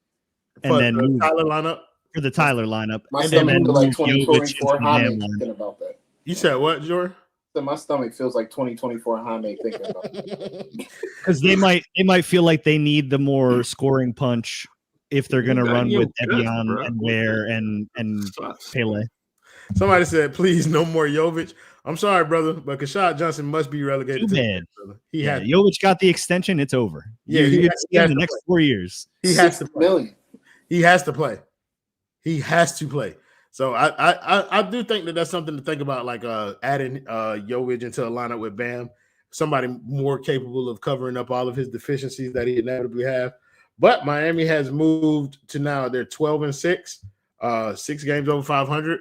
and then the Tyler lineup. For the Tyler lineup. My stomach feels like 2024 Jaime thinking about that. You said what, Jordan? So my stomach feels like 2024 Jaime thinking about that. Because they might feel like they need the more scoring punch if they're going to run with Evian and Ware and Pele. Somebody said, please, no more Jovic. I'm sorry, brother, but Kashad Johnson must be relegated. Too bad. Jovic got the extension. It's over. Yeah, he has the next 4 years. He has to play. He has to play. He has to play. So I do think that that's something to think about, like adding Jovic into a lineup with Bam, somebody more capable of covering up all of his deficiencies that he inevitably have. But Miami has moved to now they're 12-6, 6 games over 500.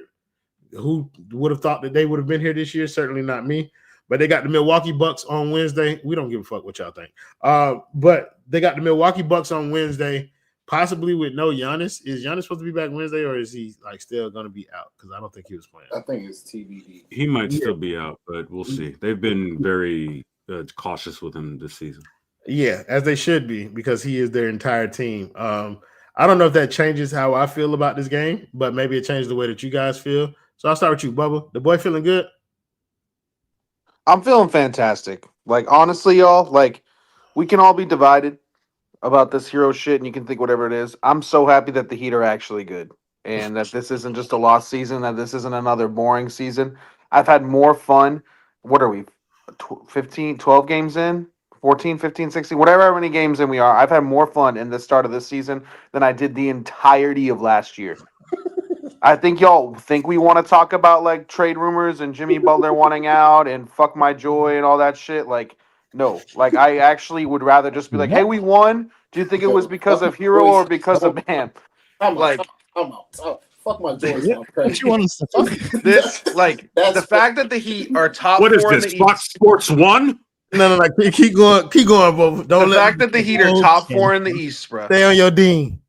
Who would have thought that they would have been here this year? Certainly not me. But they got the Milwaukee Bucks on Wednesday. We don't give a fuck what y'all think. But they got the Milwaukee Bucks on Wednesday, possibly with no Giannis. Is Giannis supposed to be back Wednesday, or is he like still going to be out? Because I don't think he was playing. I think it's TBD. He might still be out, but we'll see. They've been very cautious with him this season. Yeah, as they should be, because he is their entire team. I don't know if that changes how I feel about this game, but maybe it changed the way that you guys feel. So I'll start with you, Bubba. The boy feeling good? I'm feeling fantastic. Like, honestly, y'all, like, we can all be divided about this Herro shit, and you can think whatever it is. I'm so happy that the Heat are actually good, and that this isn't just a lost season, that this isn't another boring season. I've had more fun. What are we, 12 games in? 14, 15, 16, whatever many games in we are. I've had more fun in the start of this season than I did the entirety of last year. I think y'all think we want to talk about like trade rumors and Jimmy Butler wanting out and fuck my joy and all that shit. Like, no, like I actually would rather just be like, hey, we won. Do you think it was because of Herro or because of Bam? I'm like, out. Fuck my Georgetown. What you want us to fuck? This, like, That's the fact that the Heat are top What is 4 in this? the Fox East. Sports 1? No. Keep going, Bobo. Don't The let fact that the Heat are top 4 in the East, bro. stay on your dean.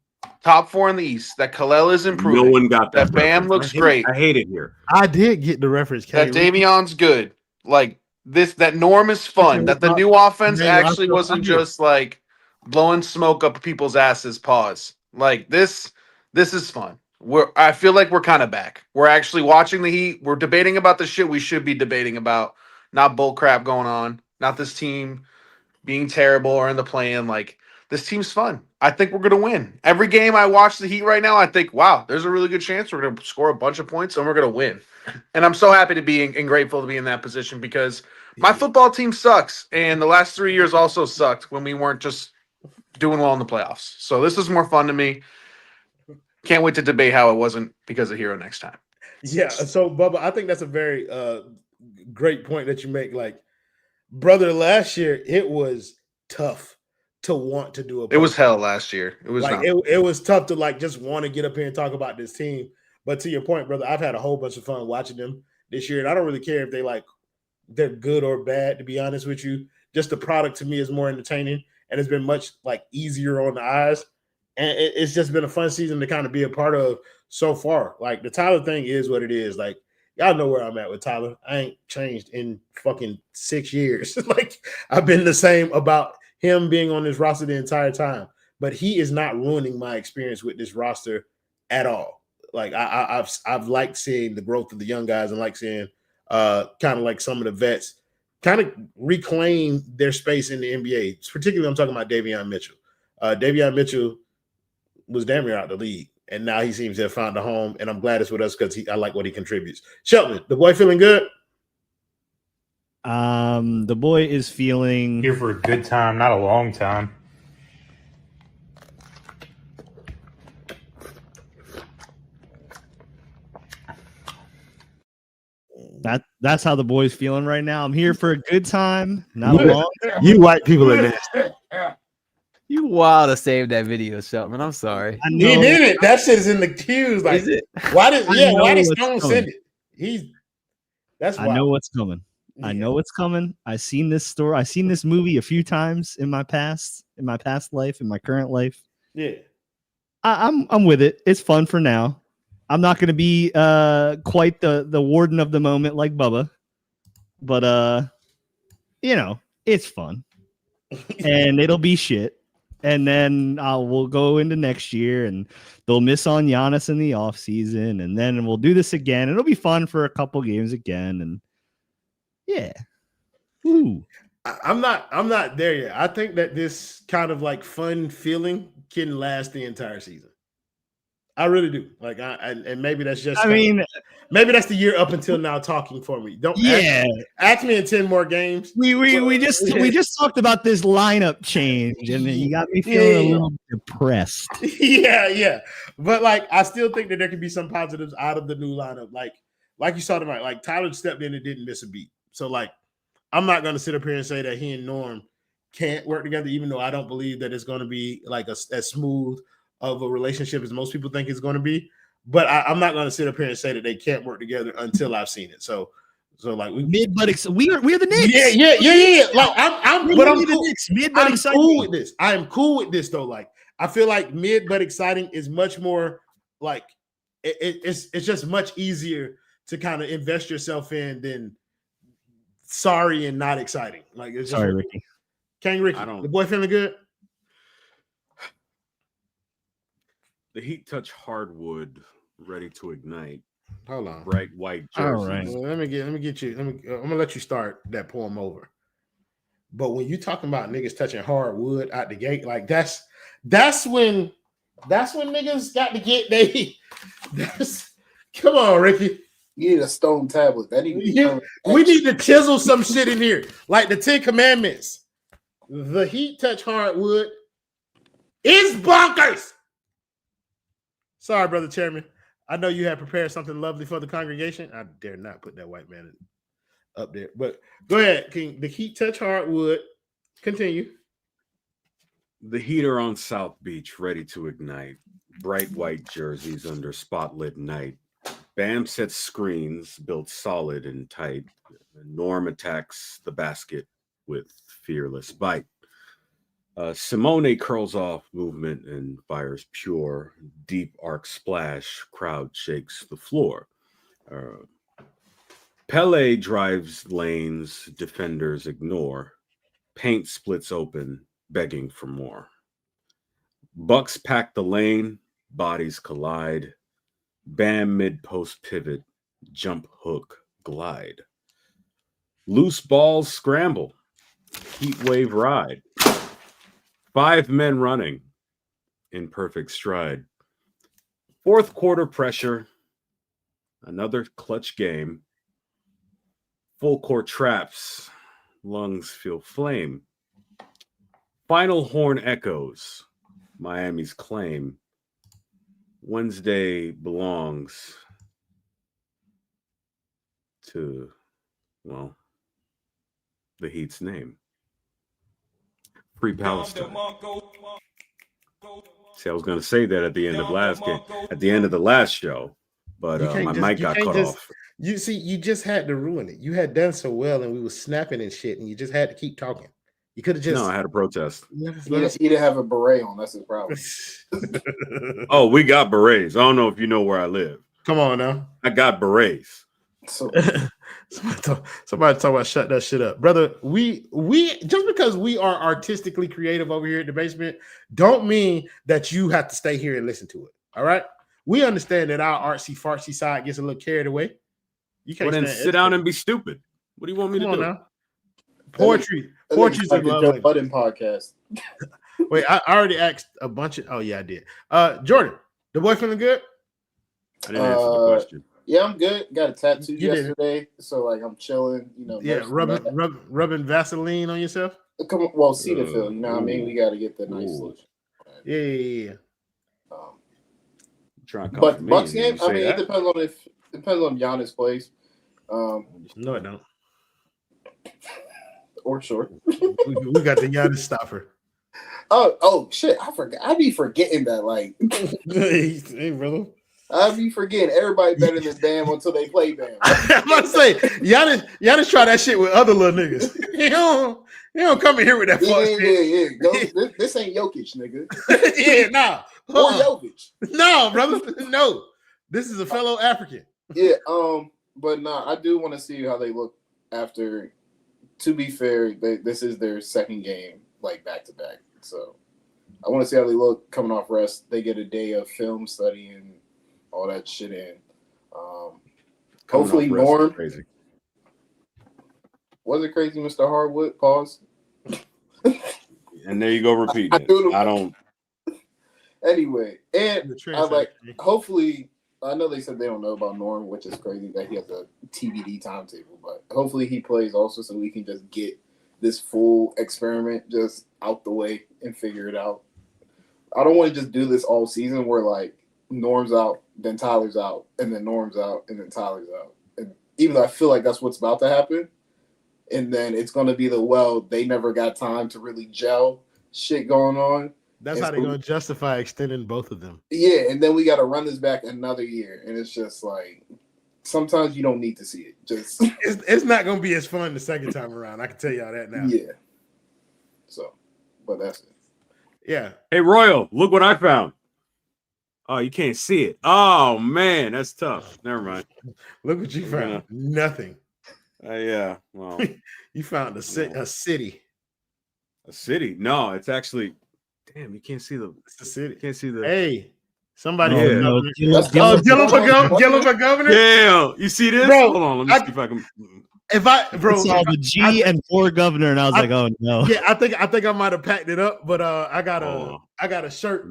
Top 4 in the East. That Kel'el is improving. No one got that. That Bam looks great. I hate it here. I did get the reference. That Davion's good. Like that Norm is fun. That the new offense actually wasn't just like blowing smoke up people's asses. Pause. Like this is fun. I feel like we're kind of back. We're actually watching the Heat. We're debating about the shit we should be debating about. Not bull crap going on. Not this team being terrible or in the play-in. Like, this team's fun. I think we're going to win. Every game I watch the Heat right now, I think, wow, there's a really good chance we're going to score a bunch of points and we're going to win. And I'm so happy to be and grateful to be in that position because my football team sucks. And the last 3 years also sucked when we weren't just doing well in the playoffs. So this is more fun to me. Can't wait to debate how it wasn't because of Herro next time. Yeah. So, Bubba, I think that's a very great point that you make. Like, brother, last year it was tough to want to do It was hell last year. It was like it was tough to like just want to get up here and talk about this team. But to your point, brother, I've had a whole bunch of fun watching them this year, and I don't really care if they're good or bad. To be honest with you, just the product to me is more entertaining, and it's been much like easier on the eyes. And it's just been a fun season to kind of be a part of so far. Like the Tyler thing is what it is. Like y'all know where I'm at with Tyler. I ain't changed in fucking 6 years. Like I've been the same about him being on this roster the entire time. But he is not ruining my experience with this roster at all. Like I've liked seeing the growth of the young guys and like seeing kind of like some of the vets kind of reclaim their space in the NBA. Particularly, I'm talking about Davion Mitchell. Davion Mitchell was damn near out the league, and now he seems to have found a home. And I'm glad it's with us because I like what he contributes. Shelton, the boy feeling good? The boy is feeling here for a good time, not a long time. That's how the boy's feeling right now. I'm here for a good time, not a long time. You white people are nasty. You wild to save that video, Shelton. I'm sorry. He did it. That shit is in the queues. Like, Is it? why did Stone send it? That's wild. I know what's coming. Yeah. I know what's coming. I've seen this story. I've seen this movie a few times in my past life, in my current life. Yeah. I'm with it. It's fun for now. I'm not gonna be quite the warden of the moment like Bubba, but it's fun. And it'll be shit. And then we'll go into next year and they'll miss on Giannis in the offseason. And then we'll do this again. It'll be fun for a couple games again. And yeah. Ooh. I'm not there yet. I think that this kind of like fun feeling can last the entire season. I really do. Like, and maybe that's just. Maybe that's the year up until now talking for me. Don't. Ask me in 10 more games. We just talked about this lineup change, and you got me feeling a little depressed. Yeah. But like, I still think that there can be some positives out of the new lineup. Like you saw tonight, like Tyler stepped in and didn't miss a beat. So like, I'm not going to sit up here and say that he and Norm can't work together, even though I don't believe that it's going to be like as smooth of a relationship as most people think it's going to be. But I'm not going to sit up here and say that they can't work together until I've seen it. So like we're the Knicks. Yeah. Like I'm cool. Mid but exciting. Cool with this. I am cool with this though. Like I feel like mid but exciting is much more like it's just much easier to kind of invest yourself in than sorry and not exciting. Like it's sorry, Ricky. King Ricky, the boy feeling good. The Heat touch hardwood, ready to ignite. Hold on, bright white jersey. All right, well, let me get you. I'm gonna let you start that poem over. But when you talking about niggas touching hardwood out the gate, like that's when niggas got to get they. Come on, Ricky. You need a stone tablet. We need to chisel some shit in here, like the 10 Commandments. The Heat touch hardwood is bonkers. Sorry, brother chairman. I know you had prepared something lovely for the congregation. I dare not put that white man up there. But go ahead, King. The Heat touch hardwood. Continue. The Heat are on South Beach, ready to ignite. bright white jerseys under spotlit night. Bam sets screens, built solid and tight. Norm attacks the basket with fearless bite. Simone curls off movement and fires pure. Deep arc splash, crowd shakes the floor. Pele drives lanes, defenders ignore. Paint splits open, begging for more. Bucks pack the lane, bodies collide. Bam mid-post pivot, jump hook, glide. Loose balls scramble, heat wave ride. 5 men running in perfect stride. Fourth quarter pressure, another clutch game. Full court traps, lungs feel flame. Final horn echoes, Miami's claim. Wednesday belongs to, well, the Heat's name. Free Palestine. See, I was going to say that at the end of the last show, but my mic got cut off. You see, you just had to ruin it. You had done so well, and we were snapping and shit, and you just had to keep talking. You could have just. No, I had a protest. He didn't have a beret on. That's his problem. Oh, we got berets. I don't know if you know where I live. Come on now. I got berets. So somebody talk about shut that shit up, brother. We just because we are artistically creative over here in the basement, don't mean that you have to stay here and listen to it. All right. We understand that our artsy fartsy side gets a little carried away. You can't then sit down and be stupid. What do you want me to do? Now. Poetry's like the Joe Budden podcast. Wait, I already asked a bunch of. Oh yeah, I did. Jordan, the boy feeling good? I didn't answer the question. Yeah, I'm good. Got a tattoo yesterday, so like I'm chilling. You know. Yeah, rubbing Vaseline on yourself. Come on, well, Cetaphil. You know what I mean? We got to get the nice look. Yeah. But Bucks game. I mean, it depends on Giannis plays. No, it don't. Or short. we got the Giannis stopper. Oh shit! I forgot. I be forgetting that. Like, hey, brother. I be forgetting everybody better than Bam until they play Bam. I'm about to say Giannis try that shit with other little niggas. He don't come in here with that fuck shit. Yeah. This ain't Jokic, nigga. Yeah, nah. Or Jovic. No, brother. No. This is a fellow African. Yeah. But I do want to see how they look after. To be fair, this is their second game, like back to back. So I want to see how they look coming off rest. They get a day of film study and all that shit in. Hopefully, Norm. Crazy. Was it crazy, Mr. Hardwood? Pause. And there you go, repeating it. I don't. Anyway, and I like. Hopefully. I know they said they don't know about Norm, which is crazy that he has a TBD timetable, but hopefully he plays also so we can just get this full experiment just out the way and figure it out. I don't want to just do this all season where like Norm's out, then Tyler's out, and then Norm's out, and then Tyler's out. And even though I feel like that's what's about to happen, and then it's going to be they never got time to really gel shit going on. That's how they're going to justify extending both of them. Yeah, and then we got to run this back another year. And it's just like, sometimes you don't need to see it. Just It's not going to be as fun the second time around. I can tell y'all that now. Yeah. So, but that's it. Yeah. Hey, Royal, look what I found. Oh, you can't see it. Oh, man, that's tough. Never mind. Look what you found. Nothing. Yeah, well. You found a city. A city? No, it's actually... Damn, you can't see it's the city. Can't see the. Hey, somebody. Dylan for governor. Damn, you see this? Bro, hold on, let me see if I can. Bro, I saw the G and for governor, and I was like, oh no. Yeah, I think I might have packed it up, but I got a shirt.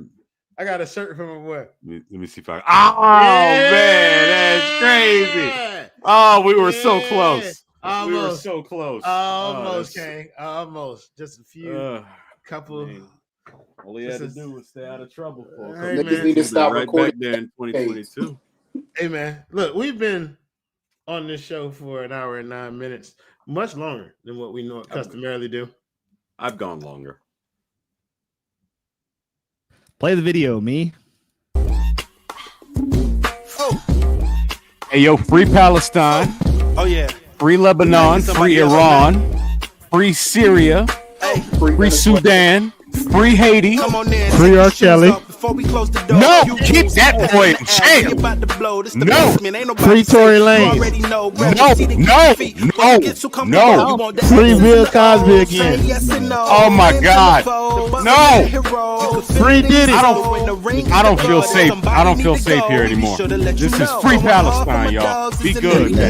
I got a shirt from a boy. Let me see if I. Oh man, that's crazy. Oh, we were so close. Almost. We were so close. Almost, King. Almost. Just a few. Couple. Man. All he had to do was stay out of trouble. Niggas need to stop recording. Back there in 2022. Hey man, look, we've been on this show for an hour and 9 minutes, much longer than what we customarily do. I've gone longer. Play the video, me. Hey, yo, free Palestine. Oh yeah. Free Lebanon. Free Iran. Free Syria. Free Sudan. Free Haiti. Free R. Kelly. No, keep that boy in jail. No. Free Tory Lanez. No. Free Bill Cosby again. Oh my God. No. Free Diddy. I don't feel safe. I don't feel safe here anymore. This is free Palestine, y'all. Be good, man.